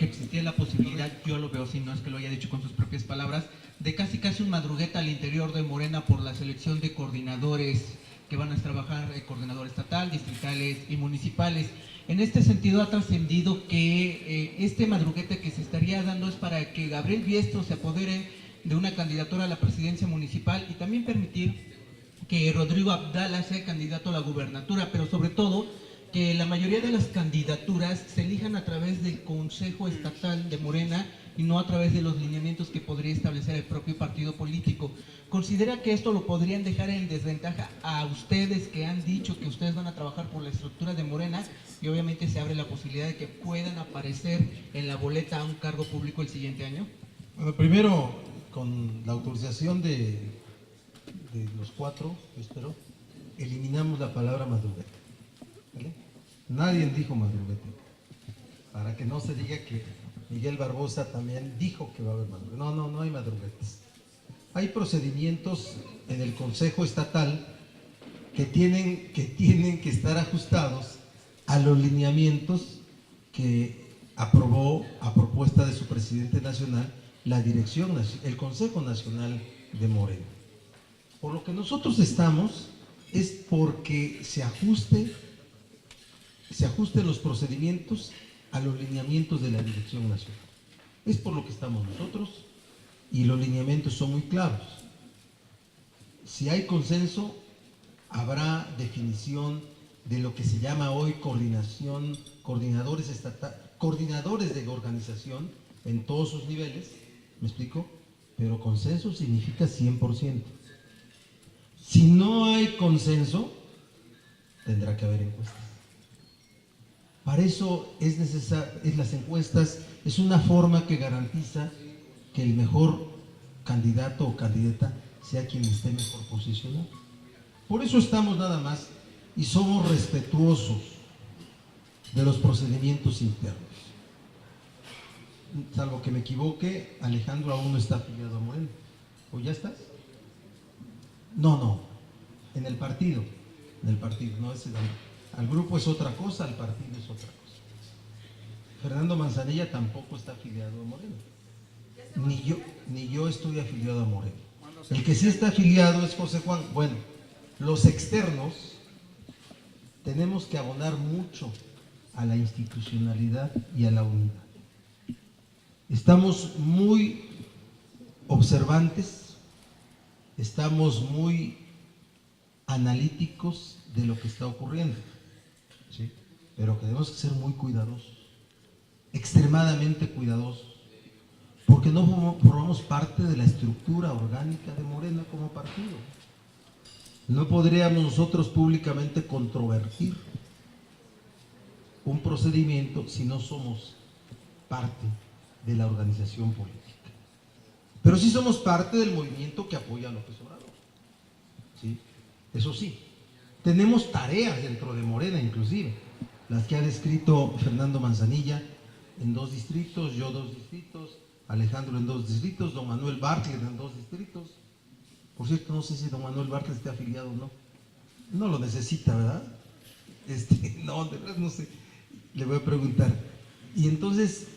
que existía la posibilidad, yo lo veo, si no es que lo haya dicho con sus propias palabras, de casi un madrugueta al interior de Morena por la selección de coordinadores que van a trabajar, coordinador estatal, distritales y municipales. En este sentido ha trascendido que este madruguete que se estaría dando es para que Gabriel Biestro se apodere de una candidatura a la presidencia municipal y también permitir que Rodrigo Abdala sea candidato a la gubernatura, pero sobre todo que la mayoría de las candidaturas se elijan a través del Consejo Estatal de Morena y no a través de los lineamientos que podría establecer el propio partido político. ¿Considera que esto lo podrían dejar en desventaja a ustedes que han dicho que ustedes van a trabajar por la estructura de Morena y obviamente se abre la posibilidad de que puedan aparecer en la boleta a un cargo público el siguiente año?
Bueno, primero, con la autorización de los cuatro, espero, eliminamos la palabra madruguete. ¿Vale? Nadie dijo madruguete, para que no se diga que Miguel Barbosa también dijo que va a haber madruguete. No hay madruguetes. Hay procedimientos en el Consejo Estatal que tienen que estar ajustados a los lineamientos que aprobó a propuesta de su presidente nacional la dirección, el Consejo Nacional de Morena. Por lo que nosotros estamos es porque se ajusten los procedimientos a los lineamientos de la dirección nacional. Es por lo que estamos nosotros y los lineamientos son muy claros. Si hay consenso, habrá definición de lo que se llama hoy coordinadores de organización en todos sus niveles, ¿me explico? Pero consenso significa 100%. Si no hay consenso, tendrá que haber encuestas. Para eso es las encuestas, es una forma que garantiza que el mejor candidato o candidata sea quien esté mejor posicionado. Por eso estamos nada más y somos respetuosos de los procedimientos internos. Salvo que me equivoque, Alejandro aún no está afiliado a Morena. ¿O ya estás? No, en el partido, no es al grupo es otra cosa, al partido es otra cosa. Fernando Manzanilla tampoco está afiliado a Morena. Ni yo estoy afiliado a Morena. El que sí está afiliado es José Juan. Bueno, los externos tenemos que abonar mucho a la institucionalidad y a la unidad. Estamos muy observantes, estamos muy analíticos de lo que está ocurriendo, ¿sí? Pero tenemos que ser muy cuidadosos, extremadamente cuidadosos, porque no formamos parte de la estructura orgánica de Morena como partido. No podríamos nosotros públicamente controvertir un procedimiento si no somos parte de la organización política. Pero sí somos parte del movimiento que apoya a López Obrador, ¿sí? Eso sí, tenemos tareas dentro de Morena, inclusive, las que ha descrito Fernando Manzanilla en 2 distritos, yo 2 distritos, Alejandro en 2 distritos, don Manuel Bartlett en 2 distritos. Por cierto, no sé si don Manuel Bartlett está afiliado o no. No lo necesita, ¿verdad? No, de verdad no sé. Le voy a preguntar. Y entonces,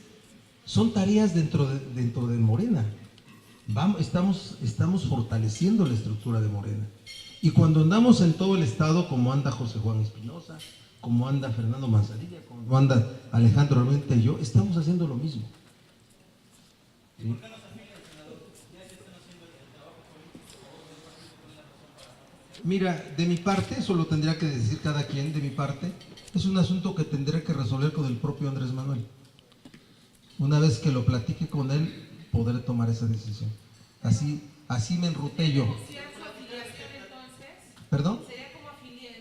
son tareas dentro de Morena. Estamos fortaleciendo la estructura de Morena. Y cuando andamos en todo el estado, como anda José Juan Espinosa, como anda Fernando Manzanilla, como anda Alejandro Armenta y yo, estamos haciendo lo mismo. ¿Sí? ¿Y por qué no se afilia, senador? ¿Ya se están haciendo el trabajo político? Mira, de mi parte, eso lo tendría que decir cada quien, de mi parte, es un asunto que tendré que resolver con el propio Andrés Manuel. Una vez que lo platique con él, podré tomar esa decisión. Así me enruté yo.
¿Negociar su afiliación entonces?
¿Perdón?
¿Sería como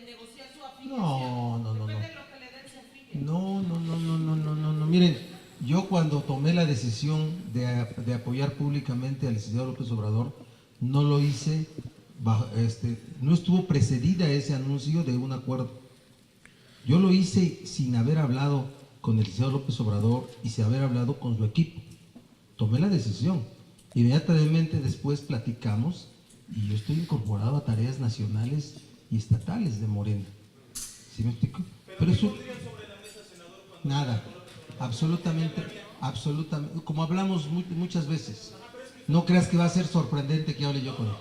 negociar su afiliación?
No.
Depende de lo que le den, se afilia.
No. Miren, yo cuando tomé la decisión de apoyar públicamente al licenciado López Obrador, no lo hice, no estuvo precedida ese anuncio de un acuerdo. Yo lo hice sin haber hablado con el licenciado López Obrador y sin haber hablado con su equipo. Tomé la decisión. Inmediatamente después platicamos y yo estoy incorporado a tareas nacionales y estatales de Morena. ¿Sí me explico? Pero eso, sobre la mesa, senador, nada. absolutamente, absolutamente, como hablamos muchas veces. No creas que va a ser sorprendente que hable yo con él.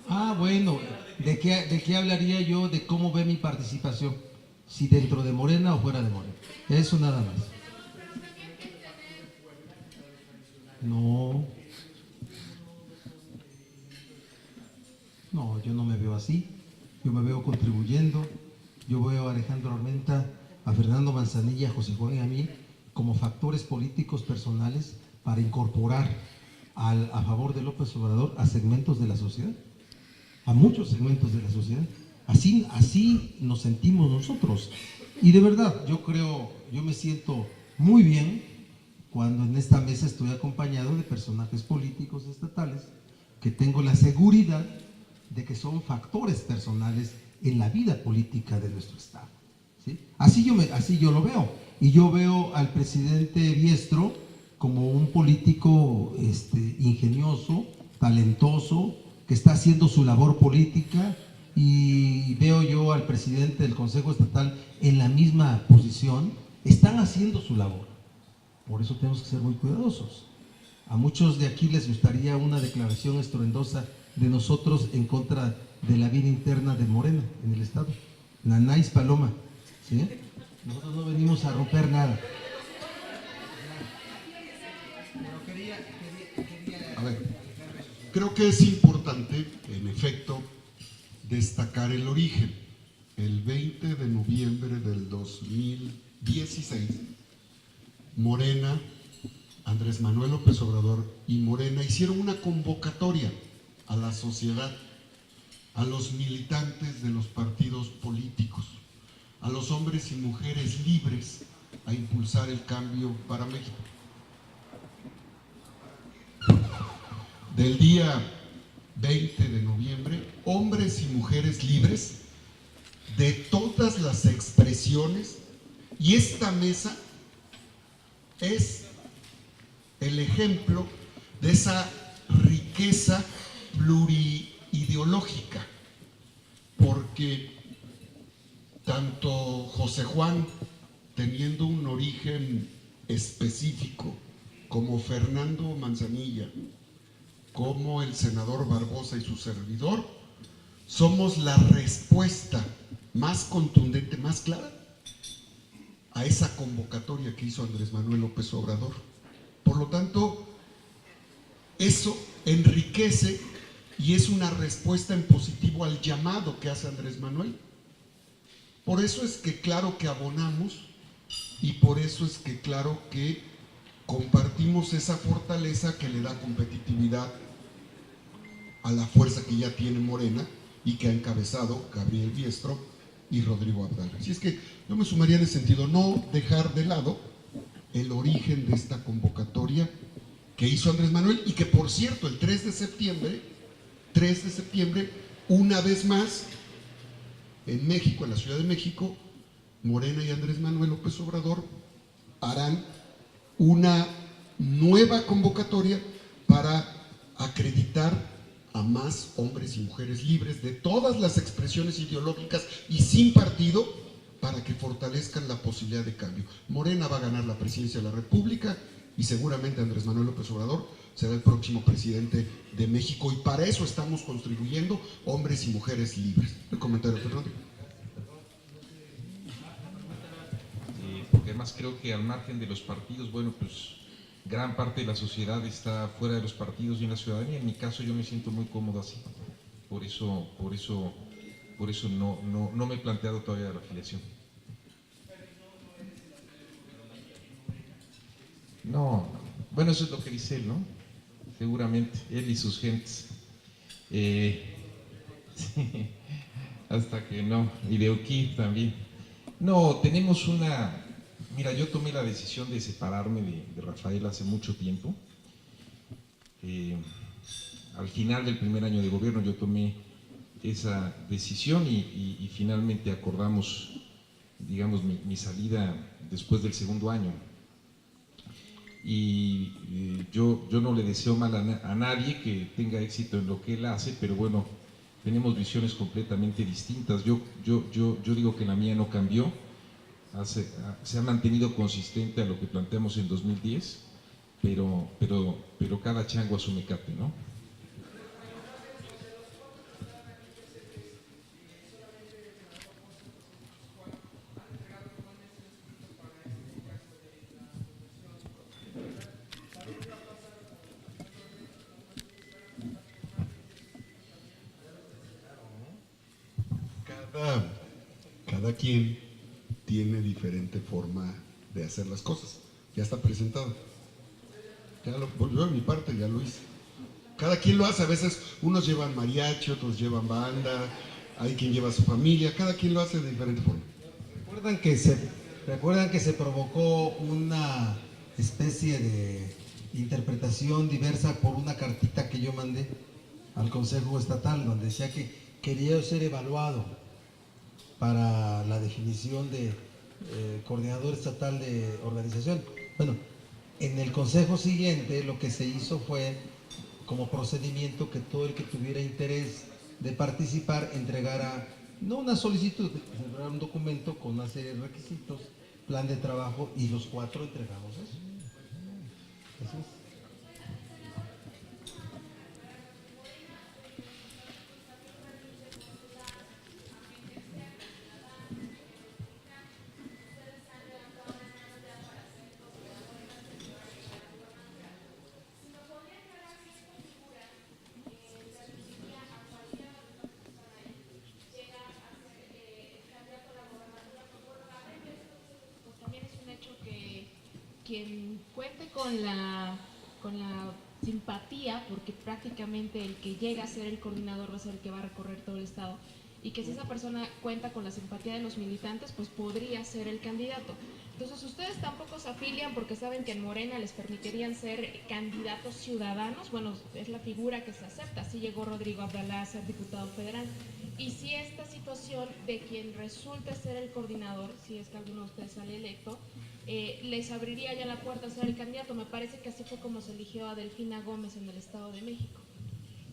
Ah, bueno, ¿de qué hablaría yo de cómo ve mi participación? Si dentro de Morena o fuera de Morena. Eso nada más. No. No, yo no me veo así. Yo me veo contribuyendo. Yo veo a Alejandro Armenta, a Fernando Manzanilla, a José Juan y a mí como factores políticos personales para incorporar a favor de López Obrador a segmentos de la sociedad, a muchos segmentos de la sociedad. Así nos sentimos nosotros. Y de verdad, yo me siento muy bien cuando en esta mesa estoy acompañado de personajes políticos estatales que tengo la seguridad de que son factores personales en la vida política de nuestro Estado, ¿sí? Así yo lo veo. Y yo veo al presidente Biestro como un político ingenioso, talentoso, que está haciendo su labor política, y veo yo al presidente del Consejo Estatal en la misma posición. Están haciendo su labor. Por eso tenemos que ser muy cuidadosos. A muchos de aquí les gustaría una declaración estruendosa de nosotros en contra de la vida interna de Morena en el Estado. Nanáis Paloma, ¿sí? Nosotros no venimos a romper nada.
A ver, creo que es importante, en efecto, destacar el origen. El 20 de noviembre del 2016, Morena, Andrés Manuel López Obrador y Morena hicieron una convocatoria a la sociedad, a los militantes de los partidos políticos, a los hombres y mujeres libres, a impulsar el cambio para México. Del día 20 de noviembre, hombres y mujeres libres de todas las expresiones, y esta mesa es el ejemplo de esa riqueza pluriideológica, porque tanto José Juan, teniendo un origen específico, como Fernando Manzanilla, como el senador Barbosa y su servidor, somos la respuesta más contundente, más clara a esa convocatoria que hizo Andrés Manuel López Obrador. Por lo tanto, eso enriquece y es una respuesta en positivo al llamado que hace Andrés Manuel. Por eso es que claro que abonamos, y por eso es que claro que compartimos esa fortaleza que le da competitividad a la fuerza que ya tiene Morena y que ha encabezado Gabriel Biestro y Rodrigo Abdala. Así es que yo me sumaría en ese sentido, no dejar de lado el origen de esta convocatoria que hizo Andrés Manuel, y que, por cierto, el 3 de septiembre, una vez más, en México, en la Ciudad de México, Morena y Andrés Manuel López Obrador harán una nueva convocatoria para acreditar a más hombres y mujeres libres de todas las expresiones ideológicas y sin partido, para que fortalezcan la posibilidad de cambio. Morena va a ganar la presidencia de la República y seguramente Andrés Manuel López Obrador será el próximo presidente de México, y para eso estamos contribuyendo, hombres y mujeres libres. El comentario, Fernando.
Porque además creo que al margen de los partidos, bueno, pues gran parte de la sociedad está fuera de los partidos y en la ciudadanía. En mi caso yo me siento muy cómodo así. Por eso no me he planteado todavía la afiliación. No, bueno, eso es lo que dice él, ¿no? Seguramente, él y sus gentes. Sí, hasta que no, y de Oquí también. No, tenemos una... Mira, yo tomé la decisión de separarme de Rafael hace mucho tiempo. Al final del primer año de gobierno yo tomé esa decisión y finalmente acordamos, digamos, mi salida después del segundo año. Y yo no le deseo mal a nadie que tenga éxito en lo que él hace, pero bueno, tenemos visiones completamente distintas. Yo digo que la mía no cambió, se ha mantenido consistente a lo que planteamos en 2010, pero cada chango a su mecate, ¿no?
Cada quien tiene diferente forma de hacer las cosas. Ya está presentado. Yo de mi parte ya lo hice. Cada quien lo hace. A veces unos llevan mariachi, otros llevan banda, hay quien lleva a su familia. Cada quien lo hace de diferente forma.
¿Recuerdan que se provocó una especie de interpretación diversa por una cartita que yo mandé al Consejo Estatal, donde decía que quería ser evaluado para la definición de coordinador estatal de organización? Bueno, en el consejo siguiente lo que se hizo fue, como procedimiento, que todo el que tuviera interés de participar entregara, no una solicitud, entregara un documento con una serie de requisitos, plan de trabajo, y los 4 entregamos eso. Así es.
También es un hecho que quien cuente con la simpatía, porque prácticamente el que llega a ser el coordinador va a ser el que va a recorrer todo el estado, y que si esa persona cuenta con la simpatía de los militantes, pues podría ser el candidato. Entonces ustedes tampoco se afilian porque saben que en Morena les permitirían ser candidatos ciudadanos. Bueno, es la figura que se acepta. Así llegó Rodrigo Abdalá a ser diputado federal. Y si esta situación de quien resulte ser el coordinador, si es que alguno de ustedes sale electo, les abriría ya la puerta a ser el candidato. Me parece que así fue como se eligió a Delfina Gómez en el Estado de México.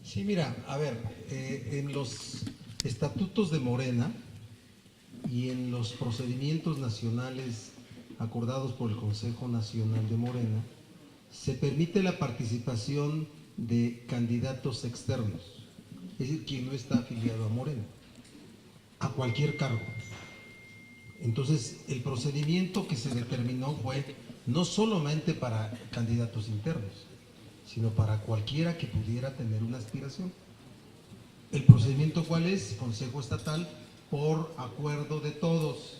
Sí, mira, a ver, en los estatutos de Morena y en los procedimientos nacionales acordados por el Consejo Nacional de Morena, se permite la participación de candidatos externos, es decir, quien no está afiliado a Morena, a cualquier cargo. Entonces, el procedimiento que se determinó fue no solamente para candidatos internos, sino para cualquiera que pudiera tener una aspiración. ¿El procedimiento cuál es? Consejo Estatal, por acuerdo de todos.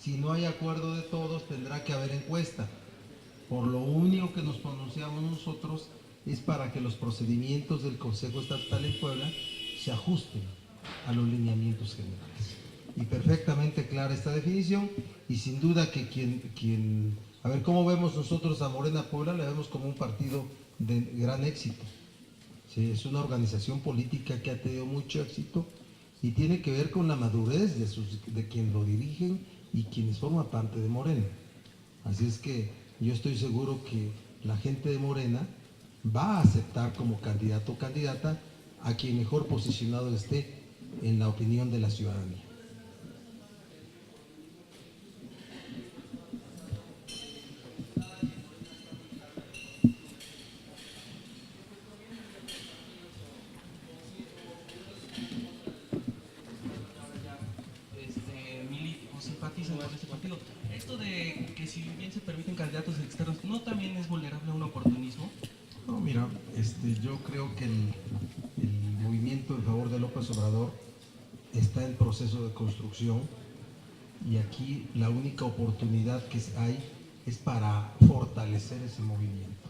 Si no hay acuerdo de todos, tendrá que haber encuesta. Por lo único que nos pronunciamos nosotros es para que los procedimientos del Consejo Estatal en Puebla se ajusten a los lineamientos generales. Y perfectamente clara esta definición, y sin duda que a ver, ¿cómo vemos nosotros a Morena Puebla? La vemos como un partido de gran éxito. Sí, es una organización política que ha tenido mucho éxito y tiene que ver con la madurez de quien lo dirigen y quienes forman parte de Morena. Así es que yo estoy seguro que la gente de Morena va a aceptar como candidato o candidata a quien mejor posicionado esté en la opinión de la ciudadanía.
simpatizan con este partido. Esto de que si bien se permiten candidatos externos, ¿no también es vulnerable a un oportunismo?
No, mira, yo creo que el movimiento en favor de López Obrador está en proceso de construcción, y aquí la única oportunidad que hay es para fortalecer ese movimiento.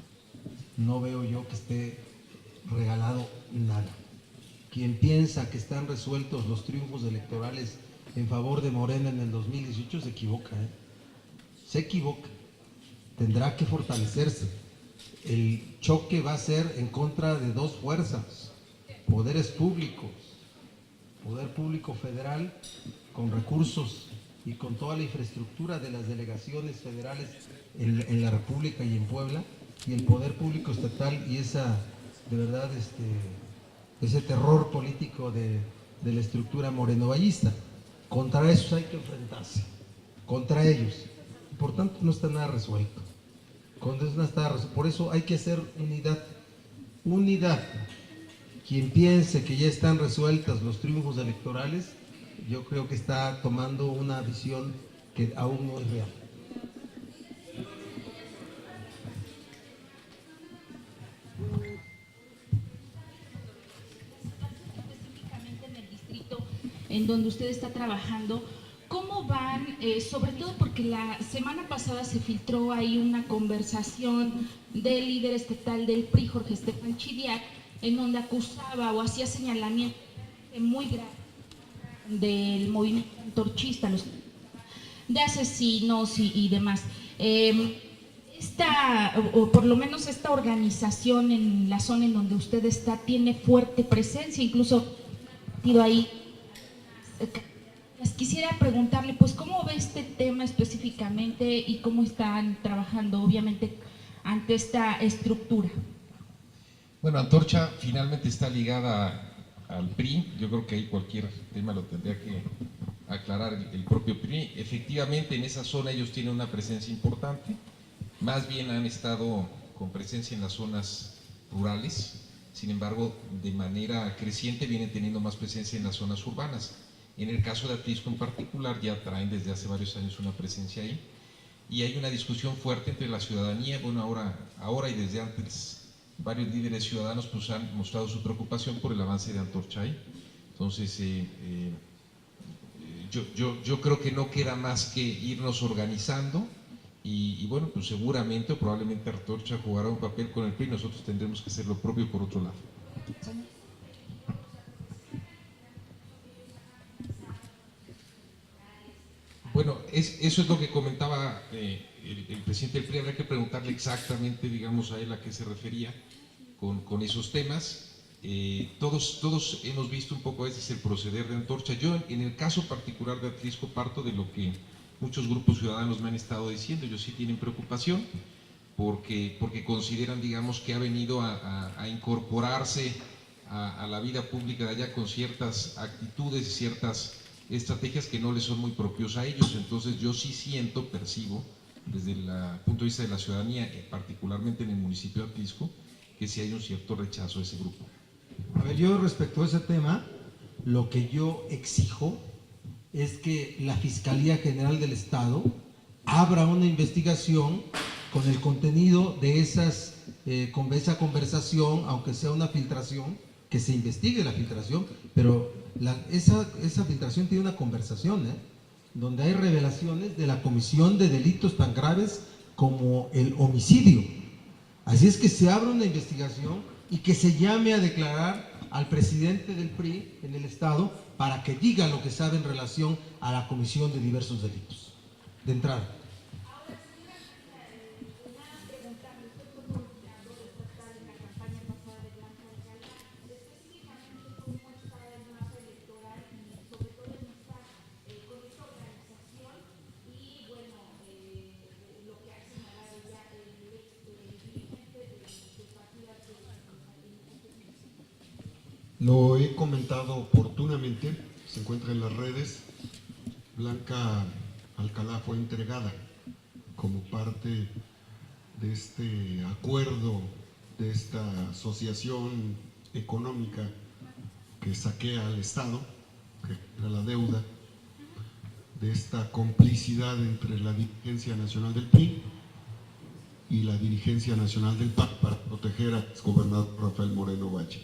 No veo yo que esté regalado nada. Quien piensa que están resueltos los triunfos electorales en favor de Morena en el 2018 se equivoca, se equivoca. Tendrá que fortalecerse. El choque va a ser en contra de dos fuerzas: poderes públicos, poder público federal con recursos y con toda la infraestructura de las delegaciones federales en la República y en Puebla, y el poder público estatal, y esa, de verdad, ese terror político de la estructura morenovallista. Contra esos hay que enfrentarse, contra ellos. Por tanto, no está nada resuelto. Por eso hay que hacer unidad. Quien piense que ya están resueltas los triunfos electorales, yo creo que está tomando una visión que aún no es real.
Específicamente en el distrito en donde usted está trabajando, ¿cómo van? Sobre todo porque la semana pasada se filtró ahí una conversación del líder estatal del PRI, Jorge Estefan Chidiac, en donde acusaba o hacía señalamientos muy graves del movimiento antorchista, de asesinos y demás. O por lo menos esta organización en la zona en donde usted está tiene fuerte presencia, incluso ahí. Quisiera preguntarle, pues, ¿cómo ve este tema específicamente y cómo están trabajando, obviamente, ante esta estructura?
Bueno, Antorcha finalmente está ligada al PRI. Yo creo que ahí cualquier tema lo tendría que aclarar el propio PRI. Efectivamente, en esa zona ellos tienen una presencia importante. Más bien han estado con presencia en las zonas rurales. Sin embargo, de manera creciente vienen teniendo más presencia en las zonas urbanas. En el caso de Atlisco en particular, ya traen desde hace varios años una presencia ahí, y hay una discusión fuerte entre la ciudadanía. Bueno, ahora y desde antes, varios líderes ciudadanos pues han mostrado su preocupación por el avance de Antorcha ahí. Entonces, yo creo que no queda más que irnos organizando, y bueno, pues seguramente o probablemente Antorcha jugará un papel con el PRI, nosotros tendremos que hacer lo propio por otro lado. Bueno, eso es lo que comentaba el presidente del PRI. Habría que preguntarle exactamente, digamos, a él a qué se refería con esos temas. Todos hemos visto un poco a veces el proceder de Antorcha. Yo, en el caso particular de Atlisco, parto de lo que muchos grupos ciudadanos me han estado diciendo. Ellos sí tienen preocupación porque consideran, digamos, que ha venido a incorporarse a la vida pública de allá con ciertas actitudes y ciertas estrategias que no les son muy propios a ellos. Entonces yo sí percibo desde el punto de vista de la ciudadanía, particularmente en el municipio de Atlisco, que sí hay un cierto rechazo a ese grupo.
A ver, yo respecto a ese tema, lo que yo exijo es que la Fiscalía General del Estado abra una investigación con el contenido de esa conversación, aunque sea una filtración, que se investigue la filtración, pero esa filtración tiene una conversación, donde hay revelaciones de la comisión de delitos tan graves como el homicidio. Así es que se abra una investigación y que se llame a declarar al presidente del PRI en el Estado para que diga lo que sabe en relación a la comisión de diversos delitos, de entrada.
Lo he comentado oportunamente, se encuentra en las redes. Blanca Alcalá fue entregada como parte de este acuerdo, de esta asociación económica que saquea al Estado, que era la deuda, de esta complicidad entre la dirigencia nacional del PRI y la dirigencia nacional del PAN para proteger al exgobernador Rafael Moreno Valle.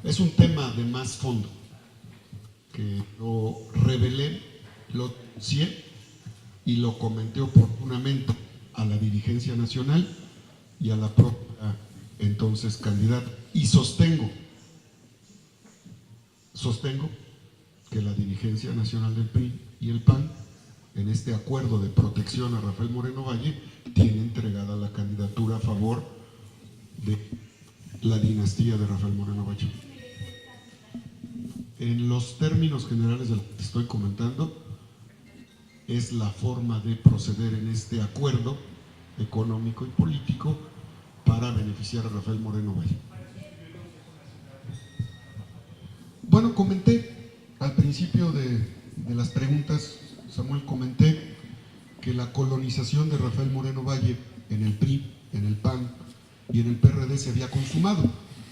Es un tema de más fondo que lo revelé, lo denuncié y lo comenté oportunamente a la dirigencia nacional y a la propia entonces candidata, y sostengo que la dirigencia nacional del PRI y el PAN, en este acuerdo de protección a Rafael Moreno Valle, tiene entregada la candidatura a favor de la dinastía de Rafael Moreno Valle. En los términos generales de lo que estoy comentando, es la forma de proceder en este acuerdo económico y político para beneficiar a Rafael Moreno Valle. comenté al principio de las preguntas, Samuel, comenté que la colonización de Rafael Moreno Valle en el PRI, en el PAN y en el PRD se había consumado.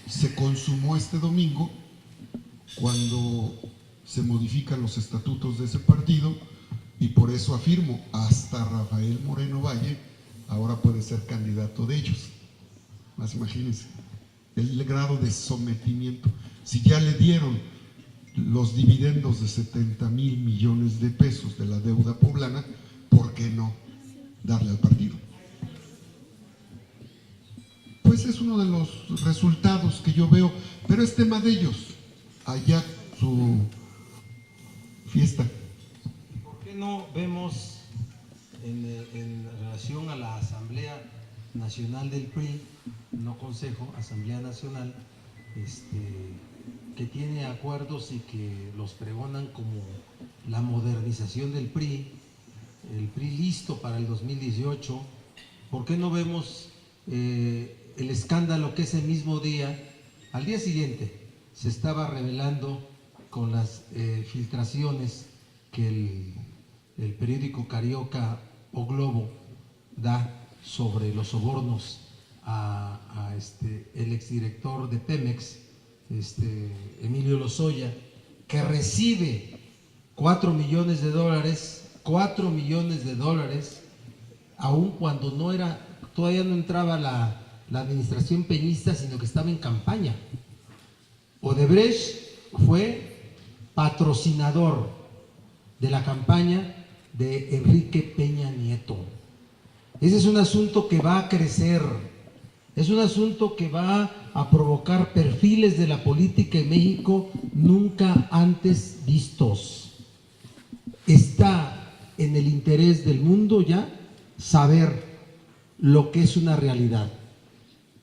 Se consumó este domingo cuando se modifican los estatutos de ese partido, y por eso afirmo, hasta Rafael Moreno Valle ahora puede ser candidato de ellos. Más imagínense el grado de sometimiento. Si ya le dieron los dividendos de 70,000 millones de pesos de la deuda poblana, ¿por qué no darle al partido? Pues es uno de los resultados que yo veo, pero es tema de ellos, allá su fiesta.
¿Por qué no vemos en relación a la Asamblea Nacional del PRI, no Consejo, Asamblea Nacional, que tiene acuerdos y que los pregonan como la modernización del PRI, el PRI listo para el 2018? ¿Por qué no vemos el escándalo que ese mismo día, al día siguiente, se estaba revelando con las filtraciones que el periódico Carioca o Globo da sobre los sobornos a el exdirector de Pemex, Emilio Lozoya, que recibe $4 millones, $4 millones, aun cuando todavía no entraba la administración peñista, sino que estaba en campaña? Odebrecht fue patrocinador de la campaña de Enrique Peña Nieto. Ese es un asunto que va a crecer, es un asunto que va a provocar perfiles de la política en México nunca antes vistos. Está en el interés del mundo ya saber lo que es una realidad.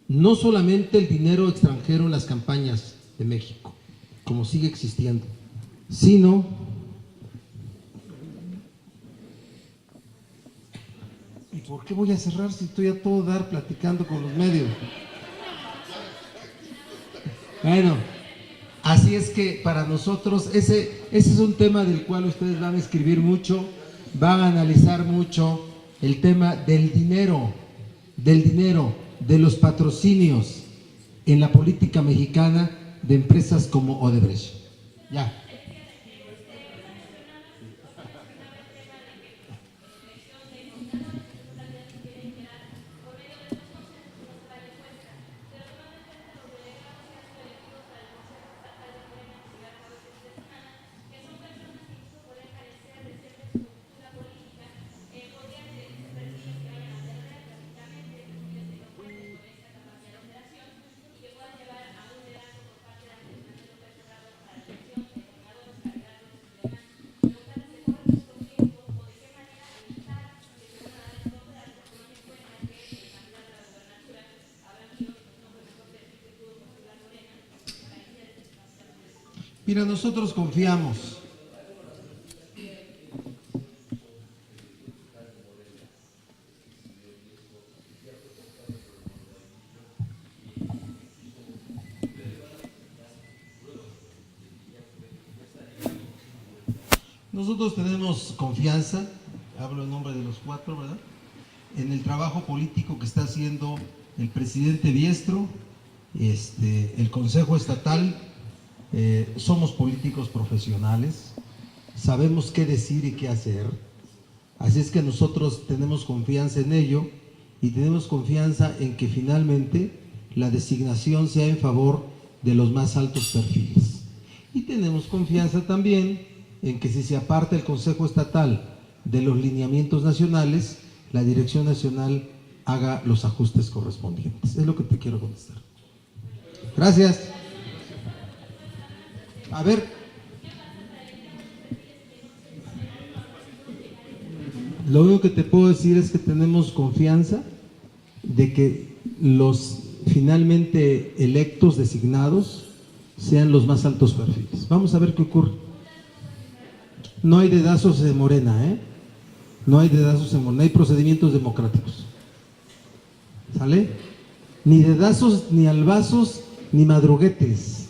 No solamente el dinero extranjero en las campañas de México, como sigue existiendo, sino ¿y por qué voy a cerrar si estoy a todo dar platicando con los medios? Bueno, así es que para nosotros ese es un tema del cual ustedes van a escribir mucho, van a analizar mucho el tema del dinero, de los patrocinios en la política mexicana de empresas como Odebrecht. Ya. Mira, nosotros confiamos. Nosotros tenemos confianza, hablo en nombre de los cuatro, ¿verdad?, en el trabajo político que está haciendo el presidente Biestro, el Consejo Estatal. Somos políticos profesionales, sabemos qué decir y qué hacer, así es que nosotros tenemos confianza en ello y tenemos confianza en que finalmente la designación sea en favor de los más altos perfiles. Y tenemos confianza también en que si se aparta el Consejo Estatal de los lineamientos nacionales, la Dirección Nacional haga los ajustes correspondientes. Es lo que te quiero contestar. Gracias. A ver, lo único que te puedo decir es que tenemos confianza de que los finalmente electos, designados, sean los más altos perfiles. Vamos a ver qué ocurre. No hay dedazos de Morena, ¿eh? No hay dedazos de Morena, hay procedimientos democráticos. ¿Sale? Ni dedazos, ni albazos, ni madruguetes.